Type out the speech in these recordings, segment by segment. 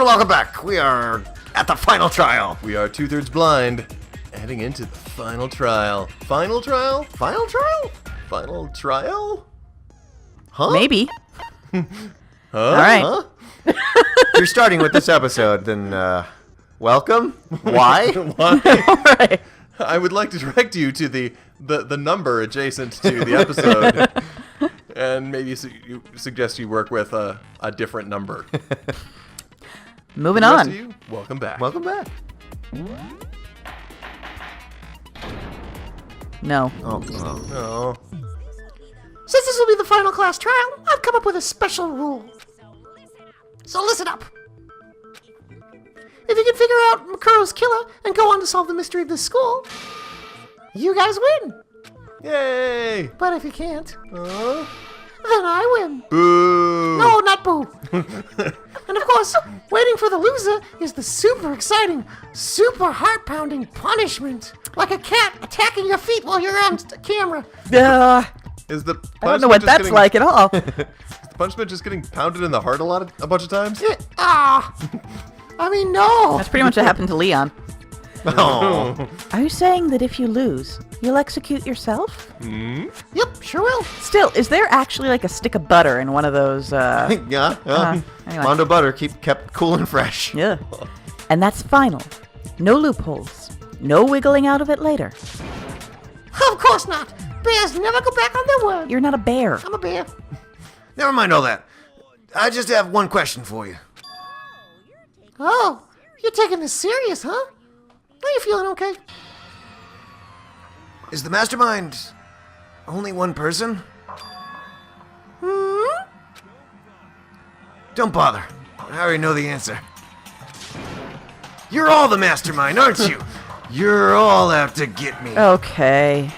welcome back. We are at the final trial. We are 2/3 blind, heading into the final trial. Final trial? Final trial? Final trial? Huh? Maybe. Huh? All right. Huh? If you're starting with this episode, then welcome. Why? Why? All right. I would like to direct you to the number adjacent to the episode, and maybe you suggest you work with a different number. Moving The rest on. of you, welcome back. Welcome back. No. Oh. Oh. Since this will be the final class trial, I've come up with a special rule. So listen up. If you can figure out Mukuro's killer and go on to solve the mystery of this school, you guys win. Yay! But if you can't, Huh? then I win. Boo! No, not boo. And of course, waiting for the loser is the super exciting, super heart-pounding punishment. Like a cat attacking your feet while you're on camera. Is the I don't know what just that's getting, like at all. Is the punishment just getting pounded in the heart a bunch of times? I mean, no. That's pretty much what happened to Leon. Oh. Are you saying that if you lose, you'll execute yourself? Yep, sure will. Still, is there actually like a stick of butter in one of those? Yeah. Anyway. Mondo butter kept cool and fresh. Yeah. And that's final. No loopholes. No wiggling out of it later. Of course not. Bears never go back on their word. You're not a bear. I'm a bear. Never mind all that. I just have one question for you. Oh, you're taking this serious, huh? Are you feeling okay? Is the mastermind only one person? Don't bother. I already know the answer. You're all the mastermind, aren't you? You're all out to get me. Okay.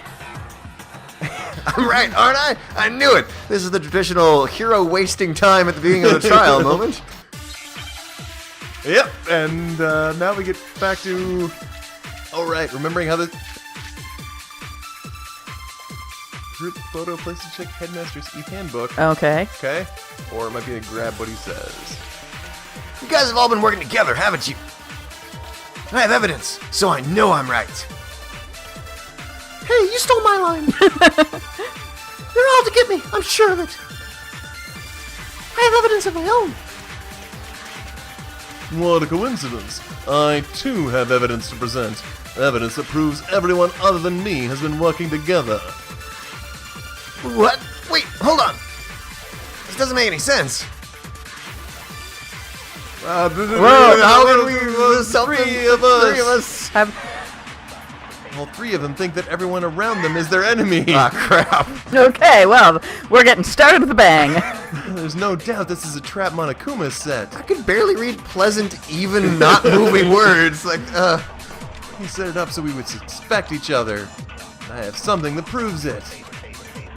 I'm right, aren't I? I knew it. This is the traditional hero wasting time at the beginning of the trial moment. Yep, and now we get back to... Alright, remembering how the... Group photo place to check Headmaster's e-handbook. Okay. Okay? Or it might be to grab what he says. You guys have all been working together, haven't you? I have evidence, so I know I'm right. Hey, you stole my line. You're all to get me. I'm sure of it. I have evidence of my own. What a coincidence. I, too, have evidence to present. Evidence that proves everyone other than me has been working together. What? Wait, hold on. This doesn't make any sense. How can we Three of us. Three of us. Well, three of them think that everyone around them is their enemy. Ah, crap. Okay, well, we're getting started with a bang. There's no doubt this is a Trap Monokuma set. I could barely read pleasant, even, not moving words. Like, He set it up so we would suspect each other. I have something that proves it.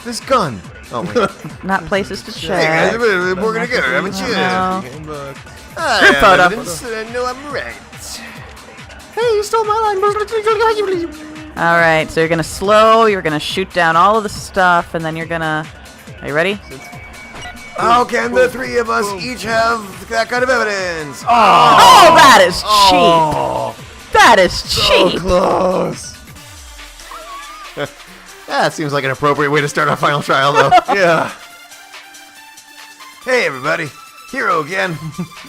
this gun. Oh, wait. Not places to Hey, guys, check. we've been working together, haven't you? No. Handbook. I Group have photo. evidence, and I know I'm right. Hey, you stole my line. All right, so you're going to slow, you're going to shoot down all of the stuff, and then you're going to... Are you ready? How can the three of us each have that kind of evidence? Oh, that is cheap. That is So cheap. close. That seems like an appropriate way to start our final trial, though. Yeah. Hey, everybody. Hero again.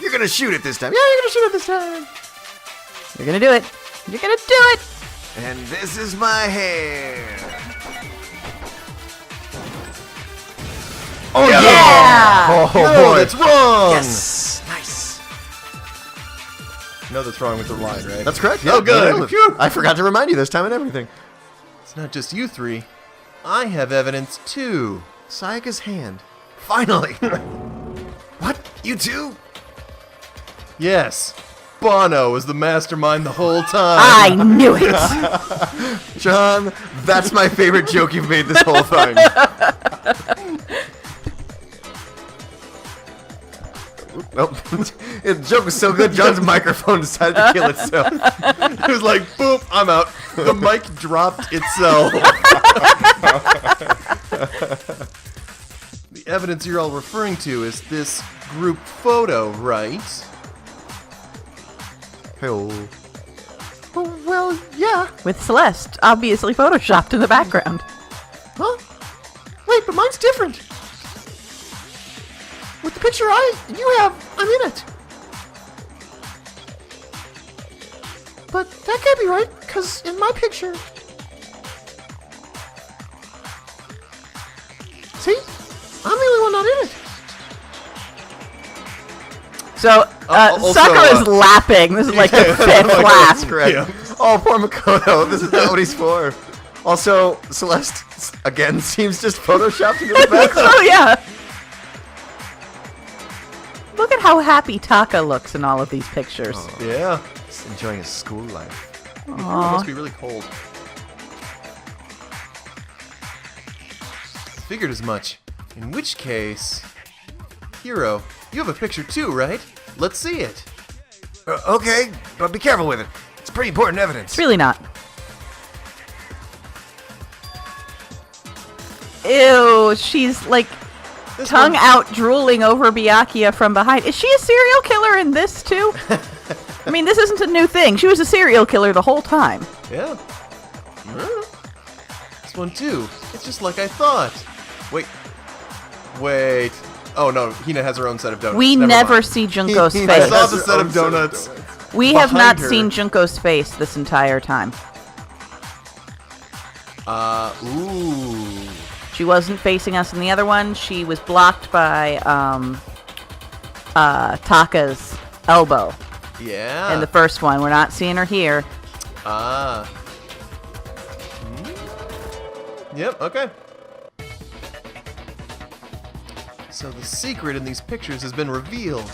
You're gonna shoot it this time. Yeah, you're gonna shoot it this time. You're going to do it. You're going to do it. And this is my hair. Oh, Yeah. Oh, No, boy. that's wrong. Yes. Nice. No, that's wrong with the line, right? That's correct. Oh, good. nailed it. Phew. I forgot to remind you this time and everything. It's not just you three. I have evidence, too. Sayaka's hand. Finally. What? You too? Yes. Bono was the mastermind the whole time. I knew it. John, that's my favorite joke you've made this whole thing. Nope. The joke was so good, John's microphone decided to kill itself. It was like, boop, I'm out. The mic dropped itself. The evidence you're all referring to is this group photo, right? Hey-oh. Oh, well, yeah. With Celeste, obviously photoshopped in the background. Huh? Wait, but mine's different. With the picture you have, I'm in it. But that can't be right, because in my picture... See? I'm the only one not in it. So, also, Sakura's lapping. This is like the fifth lap. Correct. Yeah. Oh, poor Makoto. This is not what he's for. Also, Celeste, again, seems just photoshopped into the background. Oh, yeah. Look at how happy Taka looks in all of these pictures. Yeah. He's enjoying his school life. It must be really cold. Figured as much. In which case... Hiro, you have a picture too, right? Let's see it. Okay, but be careful with it. It's pretty important evidence. It's really not. Ew, she's like This tongue one- out drooling over Byakuya from behind. Is she a serial killer in this too? I mean, this isn't a new thing. She was a serial killer the whole time. Yeah. This one too. It's just like I thought. Wait. Oh no, Hina has her own set of donuts. We Never never mind. see Junko's He I face. saw has the her set own of donuts. We have not behind her. seen Junko's face this entire time. Ooh. She wasn't facing us in the other one. She was blocked by Taka's elbow Yeah. in the first one. We're not seeing her here. Yep, okay. So the secret in these pictures has been revealed.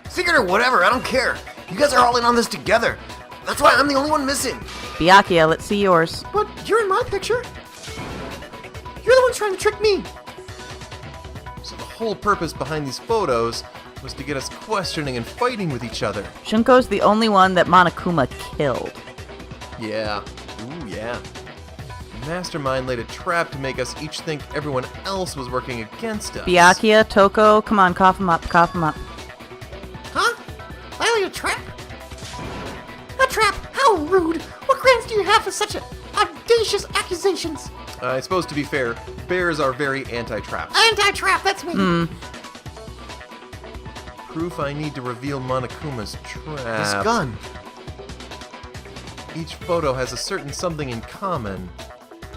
Secret or whatever, I don't care. You guys are all in on this together. That's why I'm the only one missing. Byakuya, let's see yours. But you're in my picture. You're the one trying to trick me. So the whole purpose behind these photos was to get us questioning and fighting with each other. Junko's the only one that Monokuma killed. Yeah. Ooh, yeah. Mastermind laid a trap to make us each think everyone else was working against us. Byakuya, Toko, come on, cough him up, cough him up. Huh? I laid a trap? A trap? How rude! What grounds do you have for such audacious accusations? I suppose to be fair, bears are very anti-trap. Anti-trap, that's me. Proof I need to reveal Monokuma's trap. This gun. Each photo has a certain something in common.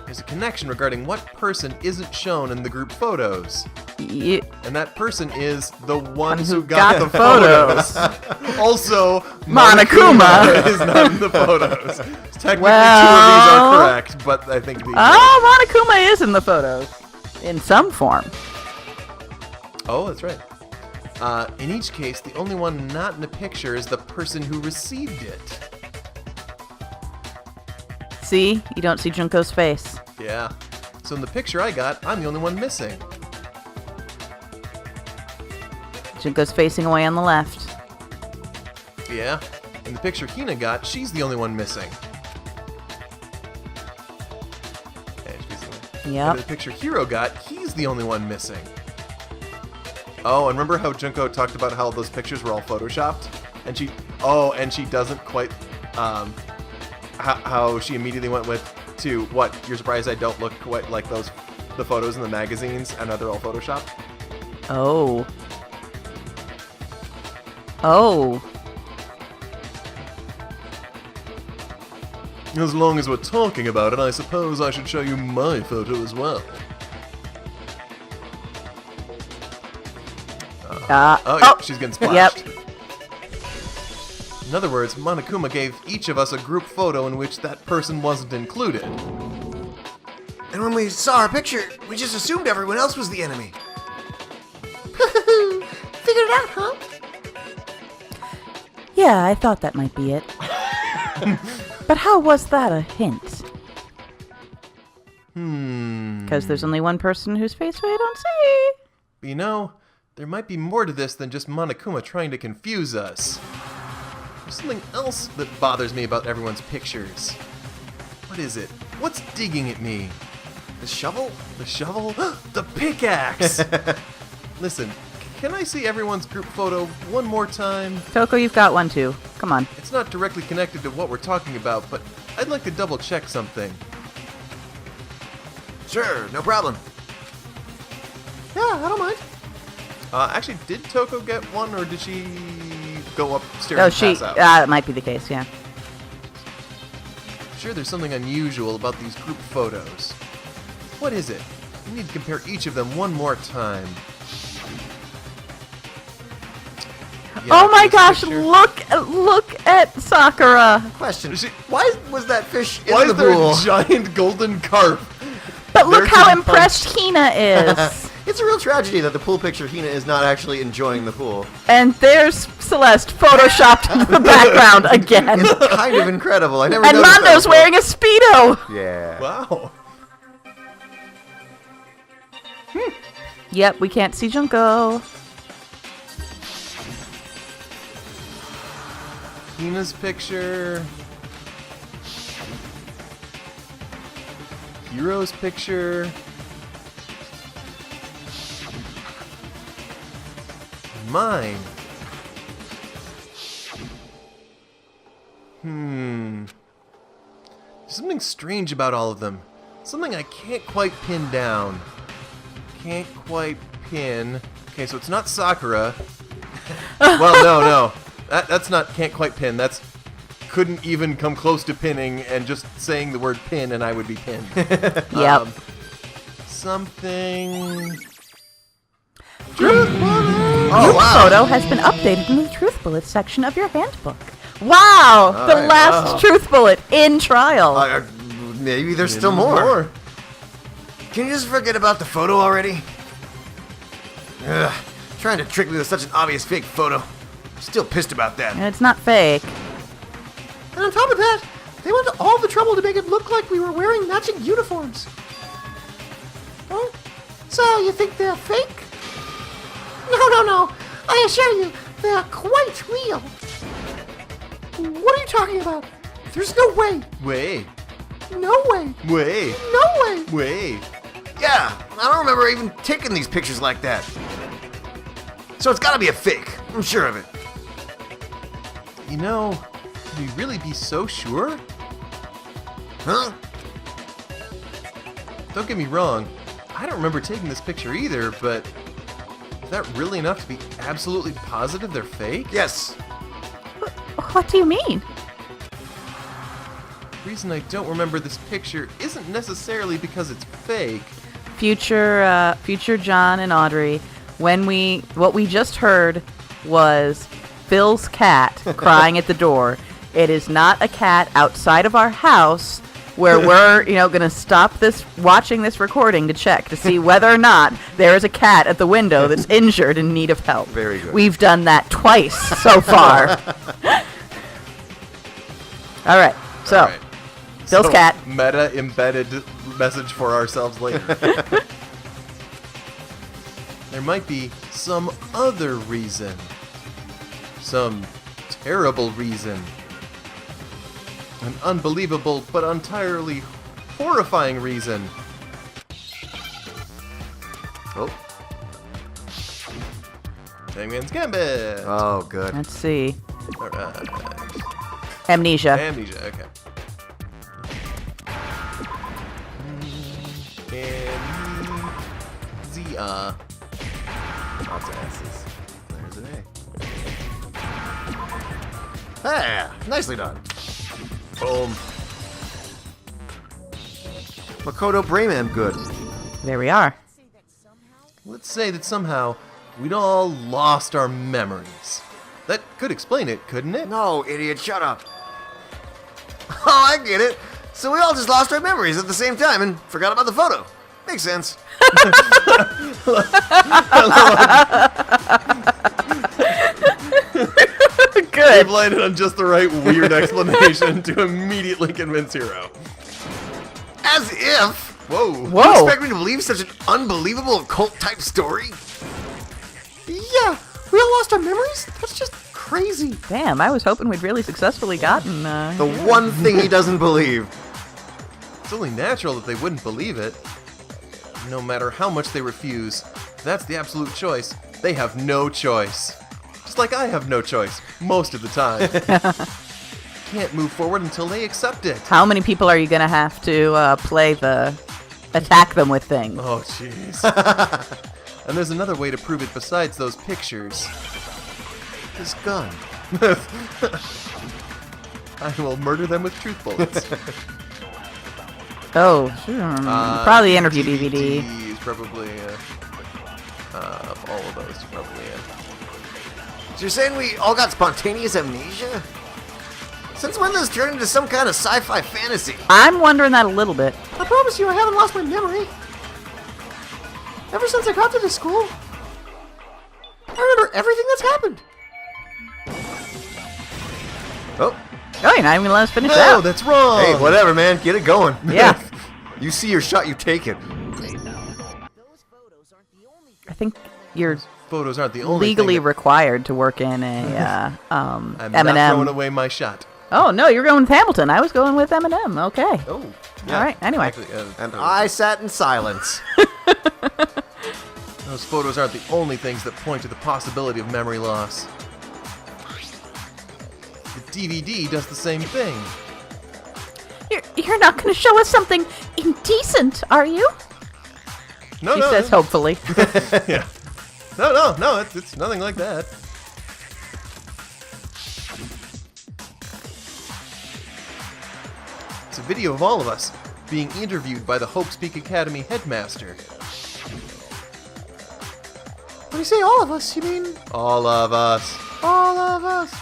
There's a connection regarding what person isn't shown in the group photos. And that person is the ones who got the photos. Also, Monokuma. is not in the photos. Technically, Well- 2 of these are correct, but I think these Oh, Monokuma is in the photos. In some form. Oh, that's right. In each case, the only one not in the picture is the person who received it. See? You don't see Junko's face. Yeah. So in the picture I got, I'm the only one missing. Junko's facing away on the left. Yeah. In the picture Hina got, she's the only one missing. Yeah, she's facing away. Yep. And in the picture Hiro got, he's the only one missing. Oh, and remember how Junko talked about how those pictures were all photoshopped? And she doesn't quite, how she immediately went to, what, you're surprised I don't look quite like the photos in the magazines, and they're all photoshopped? Oh. Oh. As long as we're talking about it, I suppose I should show you my photo as well. Oh, yeah, she's getting splashed. Yep. In other words, Monokuma gave each of us a group photo in which that person wasn't included. And when we saw our picture, we just assumed everyone else was the enemy. Figured it out, huh? Yeah, I thought that might be it. But how was that a hint? Because there's only one person whose face we don't see. But you know, there might be more to this than just Monokuma trying to confuse us. There's something else that bothers me about everyone's pictures. What is it? What's digging at me? The shovel? The shovel? The pickaxe! Listen, can I see everyone's group photo one more time? Toko, you've got one too. Come on. It's not directly connected to what we're talking about, but I'd like to double check something. Sure, no problem. Yeah, I don't mind. Actually, did Toko get one, or did she go upstairs Oh, and she. pass out? It might be the case. Yeah. Sure, there's something unusual about these group photos. What is it? We need to compare each of them one more time. Yeah, Oh my this gosh! picture- Look at Sakura. Question. She- Why was that fish in Why the is there pool? a giant golden carp? But look There how to be impressed Hina is. It's a real tragedy that the pool picture Hina is not actually enjoying the pool. And there's Celeste photoshopped in the background again. Kind of incredible. I never And noticed that Mondo's before. wearing a Speedo. Yeah. Wow. Yep, we can't see Junko. Hina's picture. Hiro's picture. Mine. There's something strange about all of them. Something I can't quite pin down. Can't quite pin. Okay, so it's not Sakura. Well, no. That's not can't quite pin. That's couldn't even come close to pinning, and just saying the word pin and I would be pinned. Yep. Something. Your photo has been updated in the Truth Bullet section of your handbook. Wow! The right, last wow. Truth Bullet in trial. Maybe there's still more. Can you just forget about the photo already? Ugh, trying to trick me with such an obvious fake photo. Still pissed about that. And it's not fake. And on top of that, they went to all the trouble to make it look like we were wearing matching uniforms. Oh, so you think they're fake? No. I assure you, they're quite real. What are you talking about? There's no way. Way. No way. Way. No way. Way. Yeah, I don't remember even taking these pictures like that. So it's gotta be a fake. I'm sure of it. You know, can we really be so sure? Huh? Don't get me wrong, I don't remember taking this picture either, but is that really enough to be absolutely positive they're fake? Yes. What do you mean? The reason I don't remember this picture isn't necessarily because it's fake. Future John and Audrey, what we just heard was Phil's cat crying at the door. It is not a cat outside of our house where we're, gonna stop watching this recording to check to see whether or not there is a cat at the window that's injured in need of help. Very good. We've done that twice so far. All right. So, All right. Phil's cat. Meta embedded message for ourselves later. There might be some other reason. Some terrible reason. An unbelievable but entirely horrifying reason. Oh. Hangman's Gambit. Oh, good. Let's see. Alright. Amnesia. Amnesia, okay. Amnesia. Lots of S's. There's an A. Hey, nicely done. Boom. Makoto Brayman, good. There we are. Let's say that somehow we'd all lost our memories. That could explain it, couldn't it? No, idiot, shut up. Oh, I get it. So we all just lost our memories at the same time and forgot about the photo. Makes sense. Good. We've landed on just the right weird explanation to immediately convince Hiro. As if. Whoa. Whoa. You expect me to believe such an unbelievable occult-type story? Yeah, we all lost our memories? That's just crazy. Damn, I was hoping we'd really successfully gotten. The one thing he doesn't believe. It's only natural that they wouldn't believe it. No matter how much they refuse, that's the absolute choice. They have no choice. Just like I have no choice, most of the time. Can't move forward until they accept it. How many people are you going to have to play the attack them with thing? Oh, jeez. And there's another way to prove it besides those pictures. This gun. I will murder them with truth bullets. Oh, sure. Probably the interview DVD. DVDs, probably, all of those, probably, So you're saying we all got spontaneous amnesia? Since when this turned into some kind of sci-fi fantasy? I'm wondering that a little bit. I promise you I haven't lost my memory. Ever since I got to this school, I remember everything that's happened. Oh, Oh, you're not even going to let us finish No, that. that's wrong! hey, whatever, man. Get it going. Yeah. You see your shot, you take it. I think you're Photos aren't the only legally thing that- required to work in a I'm not throwing M&M. away my shot. Oh, no, you're going with Hamilton. I was going with M&M. Okay. Oh. All right, anyway. Actually, And I sat in silence. those photos aren't the only things that point to the possibility of memory loss. The DVD does the same thing. You're not going to show us something indecent, are you? No, She no. says hopefully. Yeah. No, it's nothing like that. It's a video of all of us being interviewed by the Hope Speak Academy headmaster. When you say all of us, you mean All of us. all of us.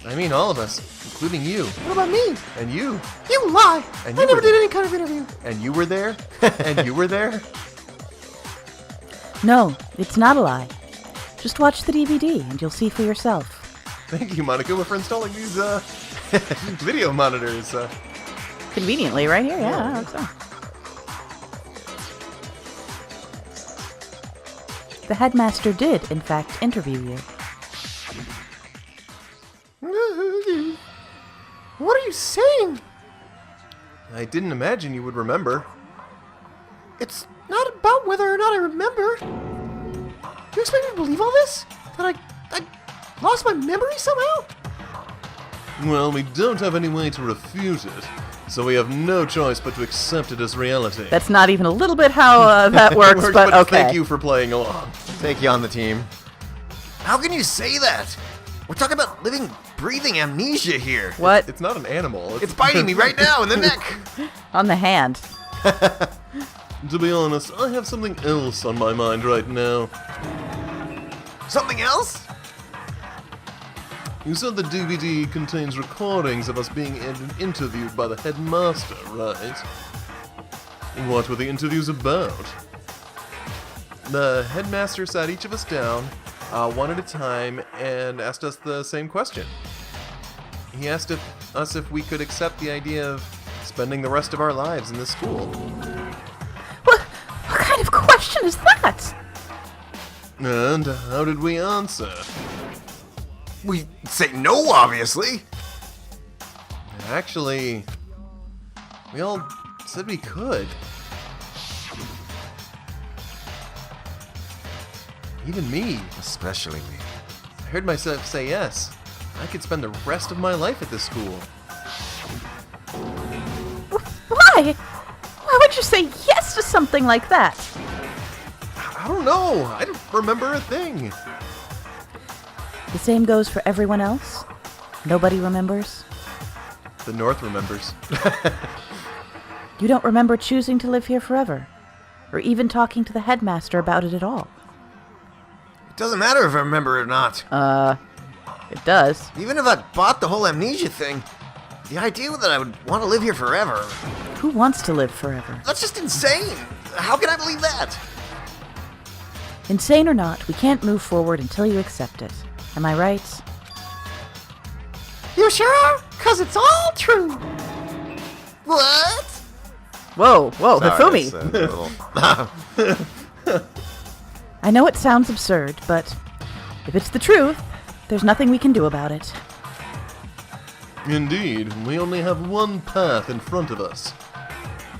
I mean all of us, including you. What about me? And you. You lie. And I you never were did there. any kind of interview. And you were there. And you were there. No, it's not a lie. Just watch the DVD and you'll see for yourself. Thank you, Monica, for installing these video monitors. Conveniently, right here. Yeah, I think so. The headmaster did, in fact, interview you. What are you saying? I didn't imagine you would remember. It's not about whether or not I remember. Do you expect me to believe all this? That I lost my memory somehow? Well, we don't have any way to refute it, so we have no choice but to accept it as reality. That's not even a little bit how that works, but okay. Thank you for playing along. Take you on the team. How can you say that? We're talking about living, breathing amnesia here. What? It's not an animal. It's biting me right now in the neck. On the hand. To be honest, I have something else on my mind right now. Something else? You said the DVD contains recordings of us being interviewed by the headmaster, right? What were the interviews about? The headmaster sat each of us down, one at a time, and asked us the same question. He asked us if we could accept the idea of spending the rest of our lives in this school. What kind of question is that? And how did we answer? We say no, obviously. Actually, we all said we could. Even me. Especially me. I heard myself say yes. I could spend the rest of my life at this school. Why? Why would you say yes to something like that? I don't know. I don't remember a thing. The same goes for everyone else? Nobody remembers? The North remembers. You don't remember choosing to live here forever? Or even talking to the headmaster about it at all? It doesn't matter if I remember it or not. It does. Even if I bought the whole amnesia thing, the idea that I would want to live here forever, Who wants to live forever? that's just insane. How can I believe that? Insane or not, we can't move forward until you accept it. Am I right? You sure are? 'Cause it's all true. What? Whoa, Sorry, Hifumi. it's, I know it sounds absurd, but if it's the truth, there's nothing we can do about it. Indeed, we only have one path in front of us.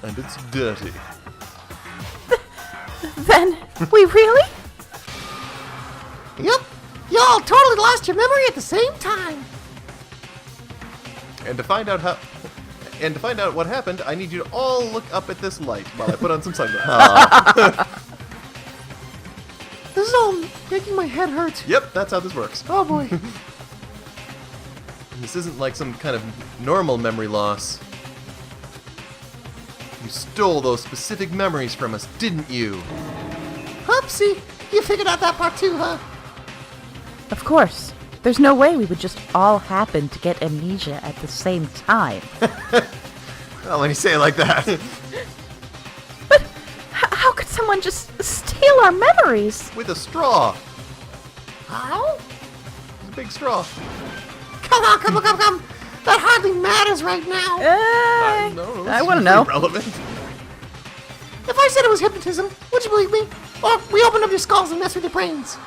And it's dirty. Then, we really? Yep. Y'all totally lost your memory at the same time. And to find out what happened, I need you to all look up at this light while I put on some sunglasses. This is all making my head hurt. Yep, that's how this works. Oh boy. This isn't like some kind of normal memory loss. You stole those specific memories from us, didn't you? Oopsie. You figured out that part too, huh? Of course. There's no way we would just all happen to get amnesia at the same time. Well, when you say it like that. But how could someone just steal our memories? With a straw. How? It's a big straw. Come on. That hardly matters right now. No, I want to know. Relevant. If I said it was hypnotism, would you believe me? Or we opened up your skulls and messed with your brains?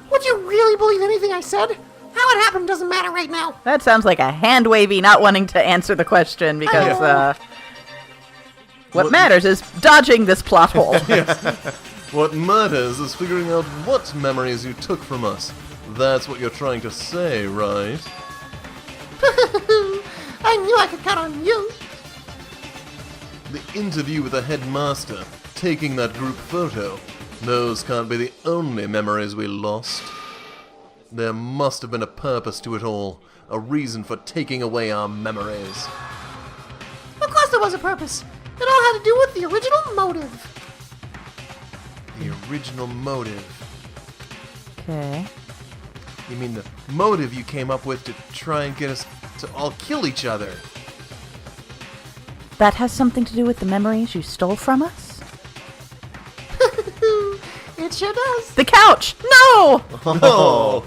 Would you really believe anything I said? How it happened doesn't matter right now. That sounds like a hand wavy not wanting to answer the question because what matters is dodging this plot hole. What matters is figuring out what memories you took from us. That's what you're trying to say, right? I knew I could count on you. The interview with the headmaster, taking that group photo. Those can't be the only memories we lost. There must have been a purpose to it all, a reason for taking away our memories. Of course there was a purpose. It all had to do with the original motive. The original motive. Okay. You mean the motive you came up with to try and get us to all kill each other? That has something to do with the memories you stole from us? It sure does. The couch! No! Oh!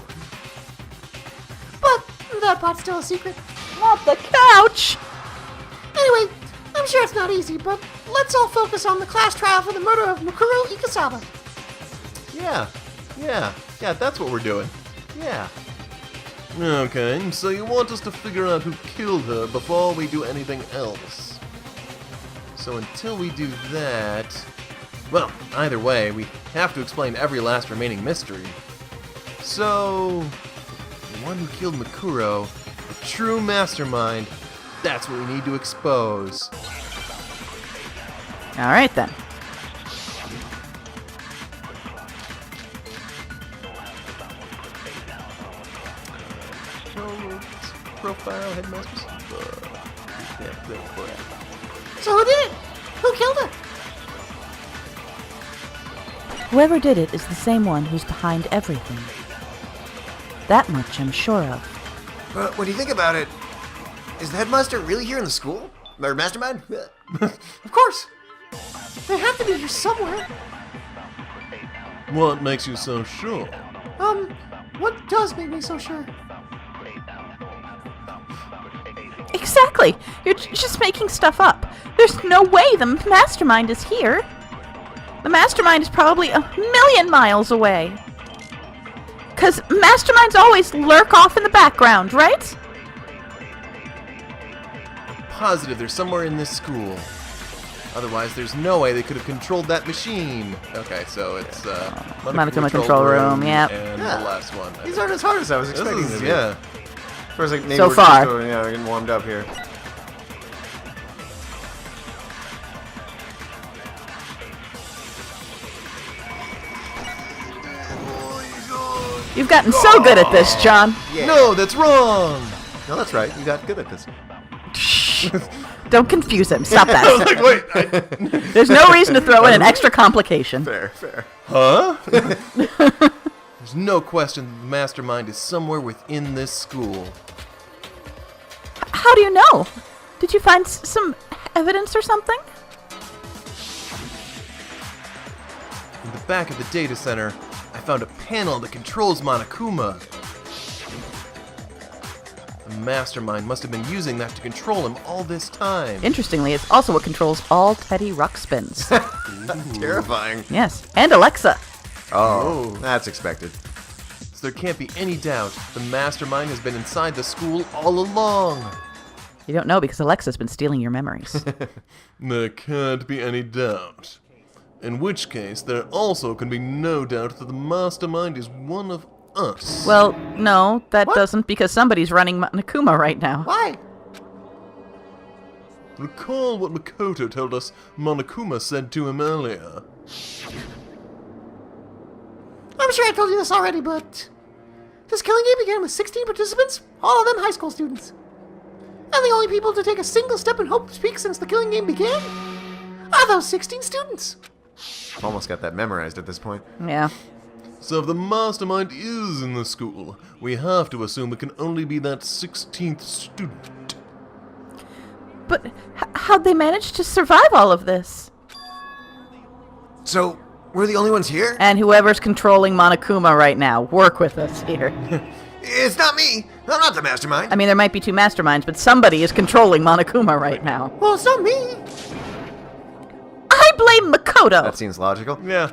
But that part's still a secret. Not the couch! Anyway, I'm sure it's not easy, but let's all focus on the class trial for the murder of Mukuro Ikusaba. Yeah, that's what we're doing. Yeah. Okay, so you want us to figure out who killed her before we do anything else. So until we do that... Well, either way, we have to explain every last remaining mystery. So... the one who killed Mukuro, the true mastermind, that's what we need to expose. Alright then. Profile headmasters. So who did it? Who killed her? Whoever did it is the same one who's behind everything. That much I'm sure of. But when you think about it, is the headmaster really here in the school? Or mastermind? Of course. They have to be here somewhere. What makes you so sure? What does make me so sure? Exactly! You're just making stuff up. There's no way the mastermind is here. The mastermind is probably 1,000,000 miles away. 'Cause masterminds always lurk off in the background, right? I'm positive they're somewhere in this school. Otherwise, there's no way they could have controlled that machine. Okay, so it's Monokuma control room, yep. And Yeah. the last one. These aren't as hard as I was expecting them to be. Yeah. First, like, maybe So we're far. Just, we're getting warmed up here. You've gotten so good at this, John. Yeah. No, that's wrong! No, that's right. You got good at this. Don't confuse him. Stop I was that. like, wait, There's no reason to throw in an extra complication. Fair. huh? There's no question the mastermind is somewhere within this school. How do you know? Did you find some evidence or something? In the back of the data center, I found a panel that controls Monokuma. The mastermind must have been using that to control him all this time. Interestingly, it's also what controls all Teddy Ruxpins. Terrifying. Yes, and Alexa. Oh, that's expected. So there can't be any doubt the mastermind has been inside the school all along. You don't know because Alexa's been stealing your memories. There can't be any doubt. In which case, there also can be no doubt that the mastermind is one of us. Well, no, that doesn't, because somebody's running Monokuma right now. Why? Recall what Makoto told us Monokuma said to him earlier. I'm sure I told you this already, but this killing game began with 16 participants, all of them high school students. And the only people to take a single step in Hope's Peak since the killing game began are those 16 students. Almost got that memorized at this point. Yeah. So if the mastermind is in the school, we have to assume it can only be that 16th student. But how'd they manage to survive all of this? So, we're the only ones here? And whoever's controlling Monokuma right now, work with us here. It's not me. I'm not the mastermind. I mean, there might be two masterminds, but somebody is controlling Monokuma right now. Well, it's not me. I blame Makoto. That seems logical. Yeah.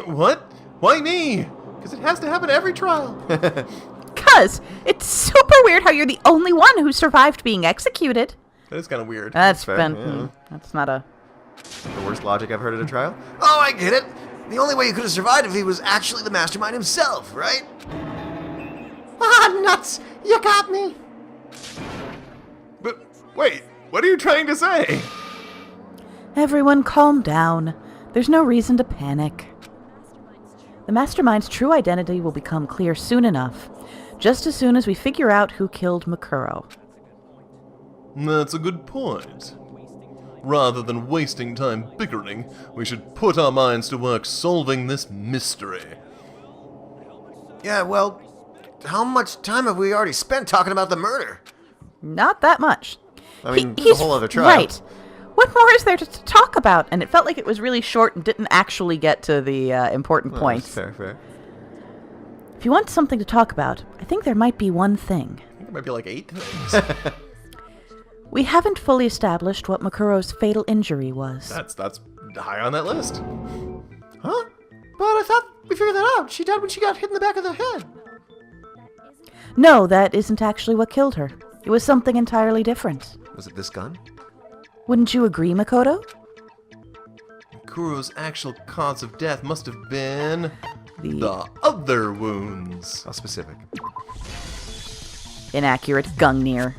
What? Why me? Because it has to happen every trial. Because it's super weird how you're the only one who survived being executed. That is kind of weird. That's fair, been... yeah. That's not a... The worst logic I've heard at a trial. Oh, I get it. The only way he could have survived if he was actually the mastermind himself, right? Ah, nuts! You got me. But wait, what are you trying to say? Everyone calm down. There's no reason to panic. The mastermind's true identity will become clear soon enough. Just as soon as we figure out who killed Mukuro. That's a good point. Rather than wasting time bickering, we should put our minds to work solving this mystery. Yeah, well, how much time have we already spent talking about the murder? Not that much. I mean, the he's whole other trial. Right. What more is there to talk about? And it felt like it was really short and didn't actually get to the important points. Fair. If you want something to talk about, I think there might be one thing. I think it might be like 8 things. We haven't fully established what Mukuro's fatal injury was. That's high on that list. Huh? But I thought we figured that out. She died when she got hit in the back of the head. No, that isn't actually what killed her. It was something entirely different. Was it this gun? Wouldn't you agree, Makoto? Mukuro's actual cause of death must have been The the other wounds. How specific? inaccurate Gungnir.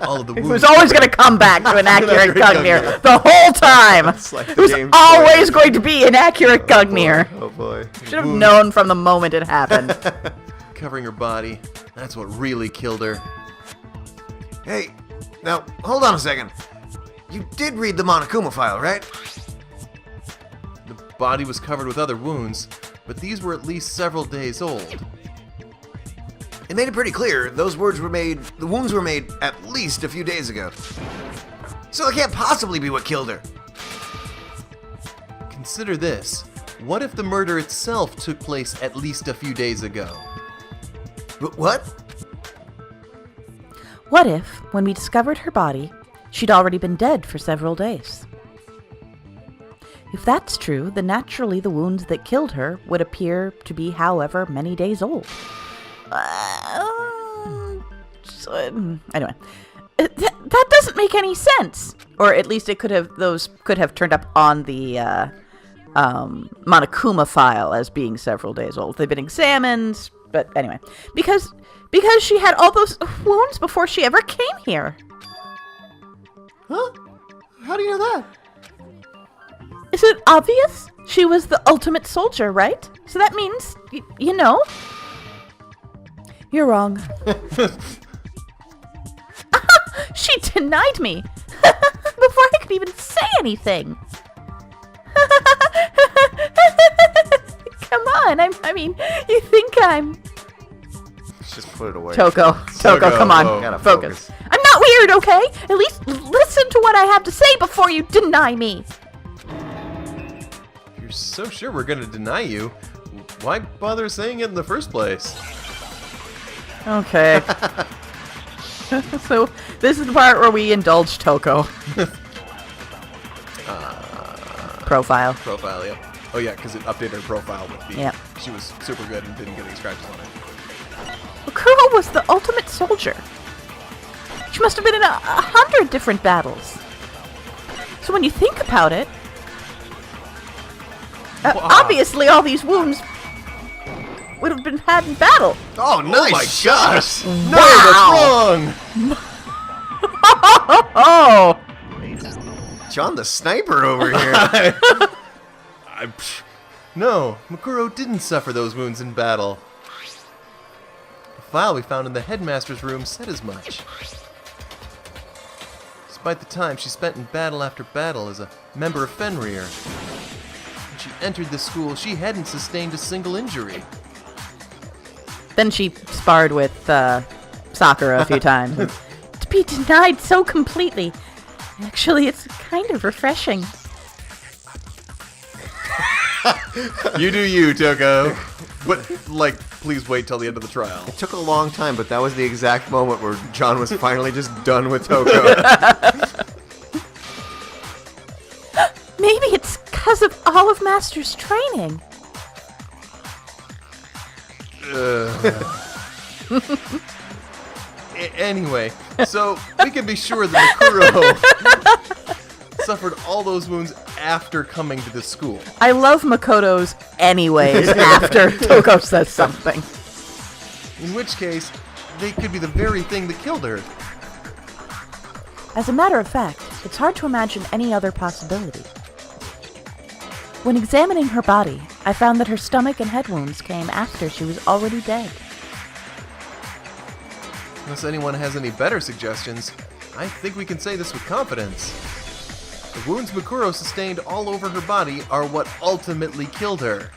All of the It wounds. was always going to come back to inaccurate Gungnir the whole time. like It was the game always going to be inaccurate Gungnir. Oh boy. Should have known from the moment it happened. Covering her body. That's what really killed her. Hey, now, hold on a second. You did read the Monokuma file, right? The body was covered with other wounds, but these were at least several days old. It made it pretty clear the wounds were made at least a few days ago. So it can't possibly be what killed her. Consider this. What if the murder itself took place at least a few days ago? What? What if, when we discovered her body, she'd already been dead for several days? If that's true, then naturally the wounds that killed her would appear to be however many days old. Anyway, that doesn't make any sense. Or at least those could have turned up on the Monokuma file as being several days old. They've been examined, but anyway, because she had all those wounds before she ever came here. Huh? How do you know that? Is it obvious? She was the ultimate soldier, right? So that means, you know. You're wrong. She denied me before I could even say anything. Come on, I mean, you think I'm... Just put it away. Toko, come on, Gotta focus. I'm not weird, okay? At least listen to what I have to say before you deny me. If you're so sure we're gonna deny you, why bother saying it in the first place? Okay. So, this is the part where we indulge Toko. Profile. Profile, yep. Oh yeah, because it updated her profile with the... Yep. She was super good and didn't get any scratches on it. Mukuro was the ultimate soldier. She must have been in 100 different battles. So when you think about it, Obviously, all these wounds would have been had in battle. Oh, nice my shot! gosh! No, that's wrong! Oh! John the sniper over here. No, Mukuro didn't suffer those wounds in battle. The file we found in the headmaster's room said as much. Despite the time she spent in battle after battle as a member of Fenrir, when she entered the school, she hadn't sustained a single injury. Then she sparred with Sakura a few times. To be denied so completely. Actually, it's kind of refreshing. You do you, Toko. But, please wait till the end of the trial. It took a long time, but that was the exact moment where John was finally just done with Toko. Maybe it's because of all of Master's training. Anyway, so we can be sure that Mukuro suffered all those wounds after coming to the school. I love Makoto's anyways after Toko says something. In which case, they could be the very thing that killed her. As a matter of fact, it's hard to imagine any other possibility. When examining her body, I found that her stomach and head wounds came after she was already dead. Unless anyone has any better suggestions, I think we can say this with confidence. The wounds Mukuro sustained all over her body are what ultimately killed her.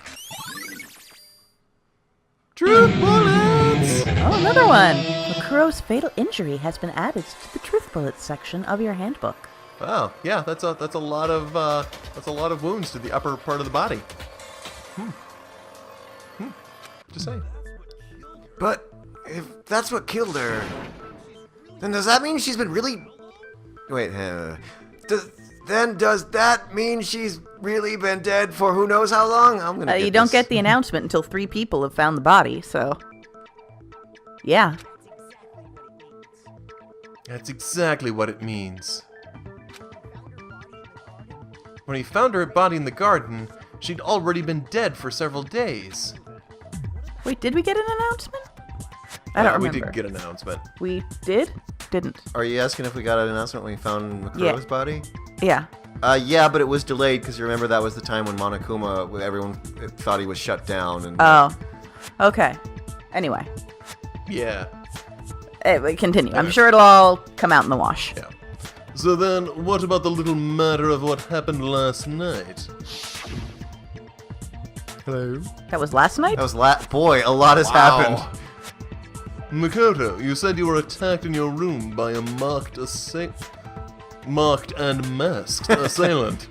Truth bullets! Oh, another one! Mukuro's fatal injury has been added to the truth bullets section of your handbook. Wow, yeah, that's a lot of wounds to the upper part of the body. Just saying. But if that's what killed her, then does that mean she's been really... Wait, does that mean she's really been dead for who knows how long? I'm gonna. You don't get the announcement until 3 people have found the body, so... Yeah. That's exactly what it means. When he found her body in the garden, she'd already been dead for several days. Wait, did we get an announcement? I don't remember. We did get an announcement. We did? Didn't. Are you asking if we got an announcement when we found Mukuro's body? Yeah. Yeah, but it was delayed because you remember that was the time when Monokuma, everyone thought he was shut down. And Oh. Okay. Anyway. Yeah. Continue. I'm sure it'll all come out in the wash. Yeah. So then, what about the little matter of what happened last night? Hello? That was last night? That was boy, a lot has happened. Makoto, you said you were attacked in your room by a marked and masked assailant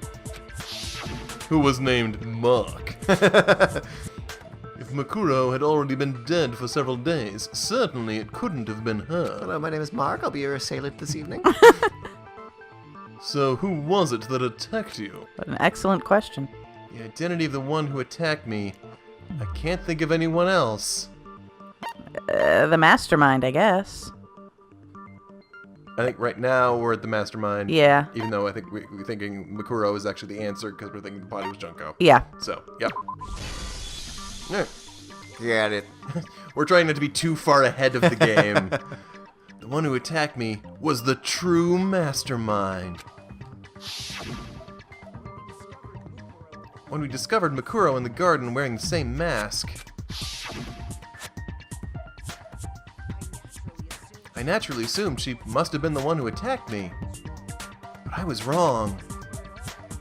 who was named Mark. If Mukuro had already been dead for several days, certainly it couldn't have been her. Hello, my name is Mark. I'll be your assailant this evening. So who was it that attacked you? What an excellent question. The identity of the one who attacked me. I can't think of anyone else. The mastermind, I guess. I think right now we're at the mastermind. Yeah. Even though I think we're thinking Mukuro is actually the answer because we're thinking the body was Junko. Yeah. So, yep. Yeah. Got it. We're trying not to be too far ahead of the game. The one who attacked me was the true mastermind. When we discovered Mukuro in the garden wearing the same mask, I naturally assumed she must have been the one who attacked me. But I was wrong.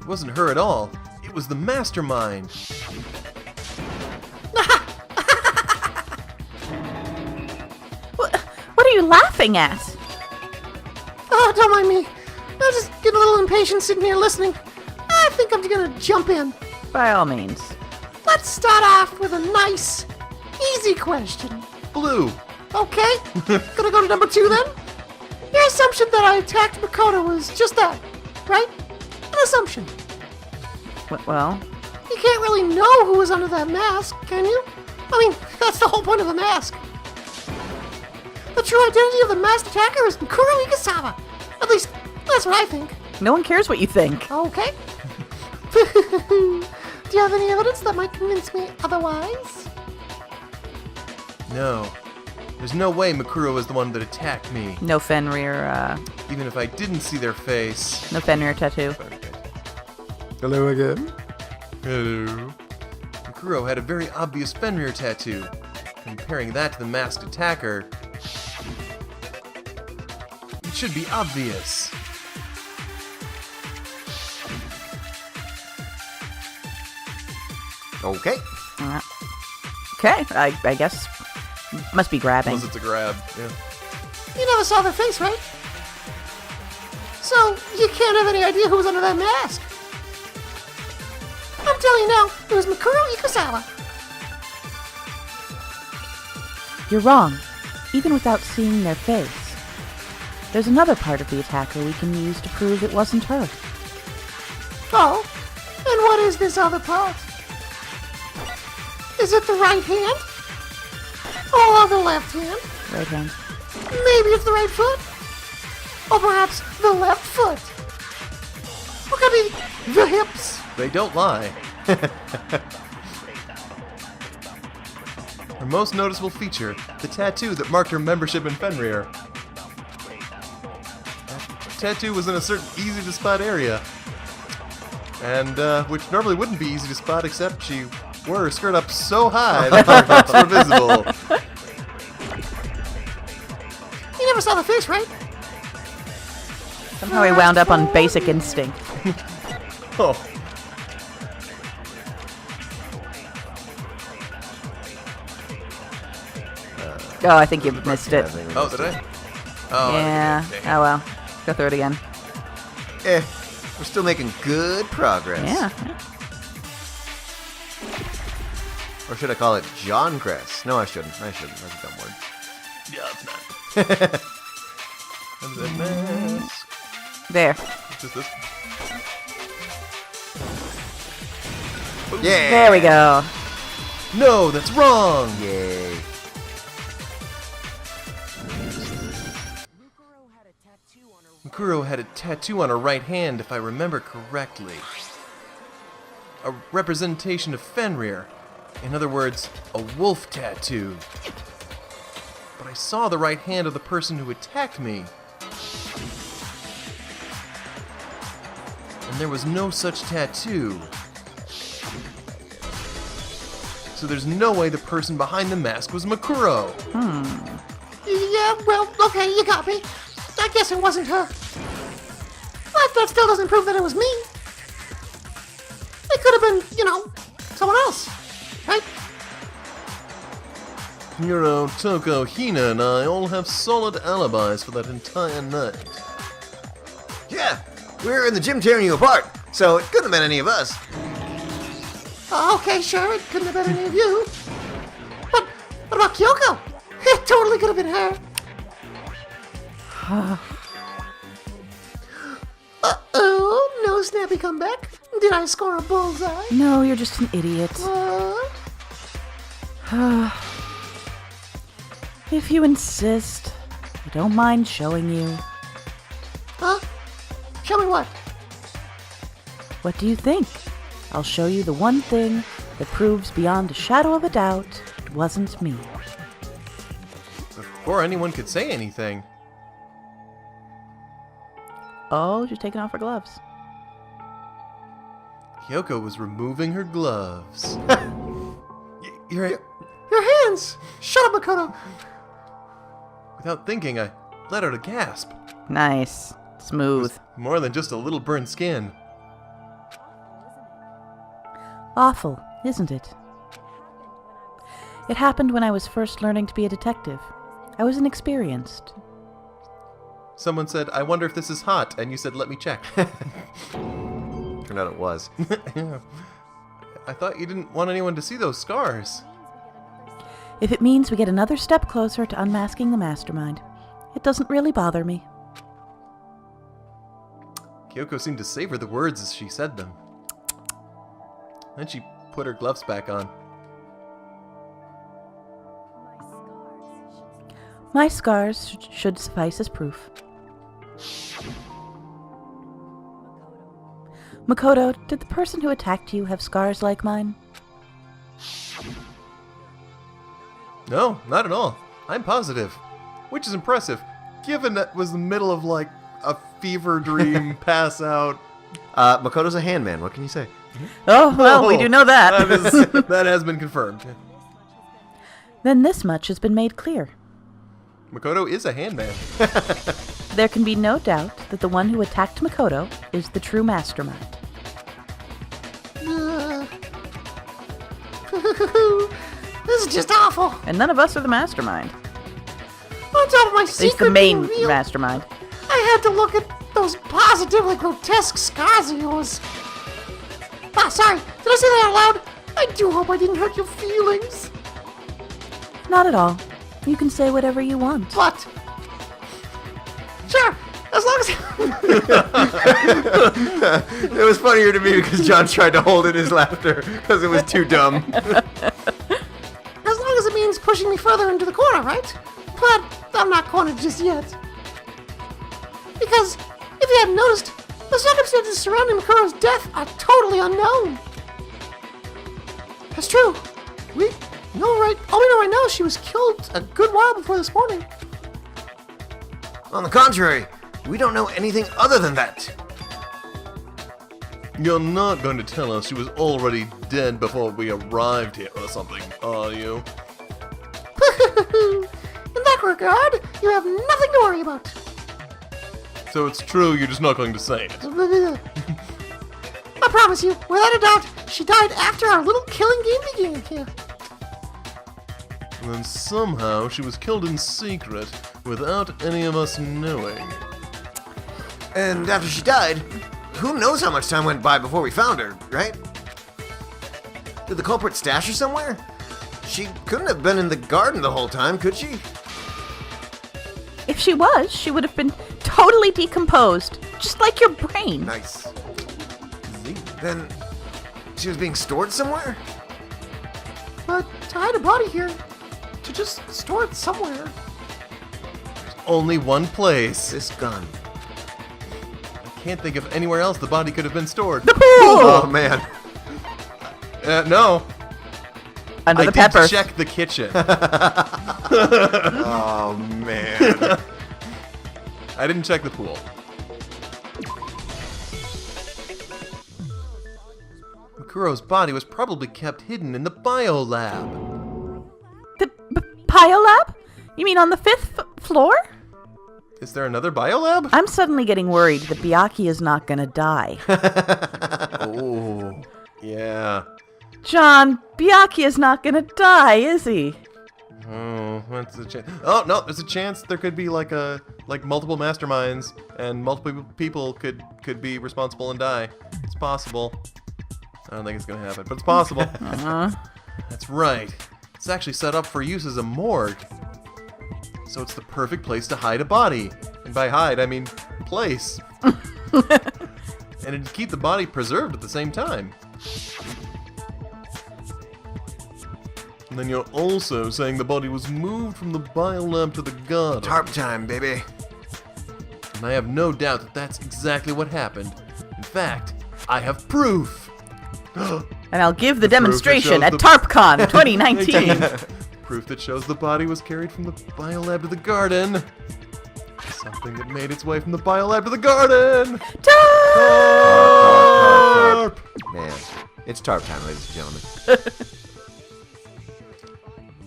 It wasn't her at all. It was the mastermind. What are you laughing at? Oh, don't mind me. I'm just getting a little impatient sitting here listening. I think I'm gonna jump in. By all means. Let's start off with a nice, easy question. Blue. Okay, gonna go to number 2 then. Your assumption that I attacked Makoto was just that, right? An assumption. Well, You can't really know who was under that mask, can you? I mean, that's the whole point of the mask. The true identity of the masked attacker is Mukuro Ikusaba. At least, that's what I think. no one cares what you think. Okay. Do you have any evidence that might convince me otherwise? No. There's no way Mukuro was the one that attacked me. No Fenrir, Even if I didn't see their face. no Fenrir tattoo. Hello again. Hello. Mukuro had a very obvious Fenrir tattoo. Comparing that to the masked attacker, it should be obvious. Okay. Okay, I guess. Must be grabbing. Unless it's a grab, yeah. You never saw their face, right? So, you can't have any idea who was under that mask. I'm telling you now, it was Mukuro Ikusaba. You're wrong, even without seeing their face. There's another part of the attacker we can use to prove it wasn't her. Oh, and what is this other part? Is it the right hand? Or the left hand? Right hand. Maybe it's the right foot? Or perhaps the left foot? Or could be the hips? They don't lie. Her most noticeable feature, the tattoo that marked her membership in Fenrir. That tattoo was in a certain easy-to-spot area. And, which normally wouldn't be easy to spot, except she wore her skirt up so high that her hips were visible. You never saw the face, right? Somehow he wound up on Basic Instinct. Oh. Oh, I think you missed it. Oh, did I? Oh, Yeah. okay. Oh well. Go through it again. We're still making good progress. Yeah. Or should I call it John Cress? No, I shouldn't. That's a dumb word. Yeah, it's not. And the mask. There. Just this. Yeah. There we go. No, that's wrong. Yay. Mukuro had a tattoo on her right hand, if I remember correctly. A representation of Fenrir. In other words, a wolf tattoo. But I saw the right hand of the person who attacked me. And there was no such tattoo. So there's no way the person behind the mask was Mukuro. Yeah, well, okay, you got me. I guess it wasn't her. But that still doesn't prove that it was me. It could have been, someone else. Right? Hiro, Toko, Hina, and I all have solid alibis for that entire night. Yeah. We were in the gym tearing you apart, so it couldn't have been any of us. Okay, sure, it couldn't have been any of you. But what about Kyoko? It totally could have been her. Uh-oh, no snappy comeback. Did I score a bullseye? No, you're just an idiot. If you insist, I don't mind showing you. Huh? Show me what? What do you think? I'll show you the one thing that proves beyond a shadow of a doubt it wasn't me. Before anyone could say anything. Oh, she's taking off her gloves. Kyoko was removing her gloves. You're Your hands! Shut up, Makoto! Without thinking, I let out a gasp. Nice. Smooth. More than just a little burnt skin. Awful, isn't it? It happened when I was first learning to be a detective. I was inexperienced. Someone said, I wonder if this is hot, and you said, let me check. Turned out it was. Yeah. I thought you didn't want anyone to see those scars. If it means we get another step closer to unmasking the mastermind, it doesn't really bother me. Kyoko seemed to savor the words as she said them. Then she put her gloves back on. My scars should suffice as proof. Makoto, did the person who attacked you have scars like mine? No, not at all. I'm positive. Which is impressive, given that was the middle of, like, a fever dream, pass out. Makoto's a handman. What can you say? Oh, well, we do know that. That has been confirmed. Then this much has been made clear. Makoto is a handman. There can be no doubt that the one who attacked Makoto is the true mastermind. This is just awful. And none of us are the mastermind. On top of my At least secret the main being revealed, mastermind. I had to look at those positively grotesque scars of yours. Ah, sorry. Did I say that out loud? I do hope I didn't hurt your feelings. Not at all. You can say whatever you want. But sure, as long as It was funnier to me because John tried to hold in his laughter because it was too dumb. as long as it means pushing me further into the corner, right? But I'm not cornered just yet. Because if you hadn't noticed, the circumstances surrounding Mukuro's death are totally unknown. That's true. All we know right now is she was killed a good while before this morning. On the contrary, we don't know anything other than that. You're not going to tell us she was already dead before we arrived here or something, are you? In that regard, you have nothing to worry about. So it's true, you're just not going to say it. I promise you, without a doubt, she died after our little killing game began here. And then somehow she was killed in secret without any of us knowing. And after she died, who knows how much time went by before we found her, right? Did the culprit stash her somewhere? She couldn't have been in the garden the whole time, could she? If she was, she would have been totally decomposed, just like your brain. Nice. Then she was being stored somewhere? But to hide a body here, to just store it somewhere. Only one place. This gun. I can't think of anywhere else the body could have been stored. Oh, man. No. Under the I pepper. did check the kitchen. Oh, man. I didn't check the pool. Mukuro's body was probably kept hidden in the biolab. The biolab? You mean on the 5th floor? Is there another biolab? I'm suddenly getting worried that Byakuya is not gonna die. Oh, yeah. John, Byakuya is not gonna die, is he? Oh, what's the chance? Oh no, there's a chance there could be like multiple masterminds and multiple people could be responsible and die. It's possible. I don't think it's gonna happen, but it's possible. That's right. It's actually set up for use as a morgue. So it's the perfect place to hide a body. And by hide, I mean place. And it'd keep the body preserved at the same time. And then you're also saying the body was moved from the biolab to the garden. Tarp time, baby. And I have no doubt that that's exactly what happened. In fact, I have proof. And I'll give the proof that demonstration shows at the- TARPCon 2019. Proof that shows the body was carried from the biolab to the garden. Something that made its way from the biolab to the garden. Tarp! Man, it's tarp time, ladies and gentlemen.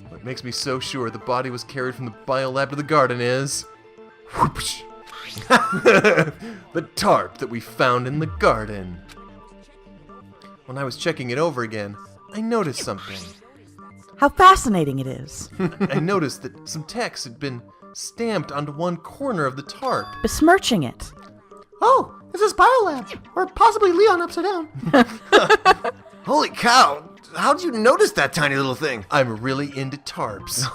What makes me so sure the body was carried from the biolab to the garden is... whoosh, the tarp that we found in the garden. When I was checking it over again, I noticed something. How fascinating it is. I noticed that some text had been stamped onto one corner of the tarp. Besmirching it. Oh, this is Biolab, or possibly Leon upside down. Holy cow! How'd you notice that tiny little thing? I'm really into tarps.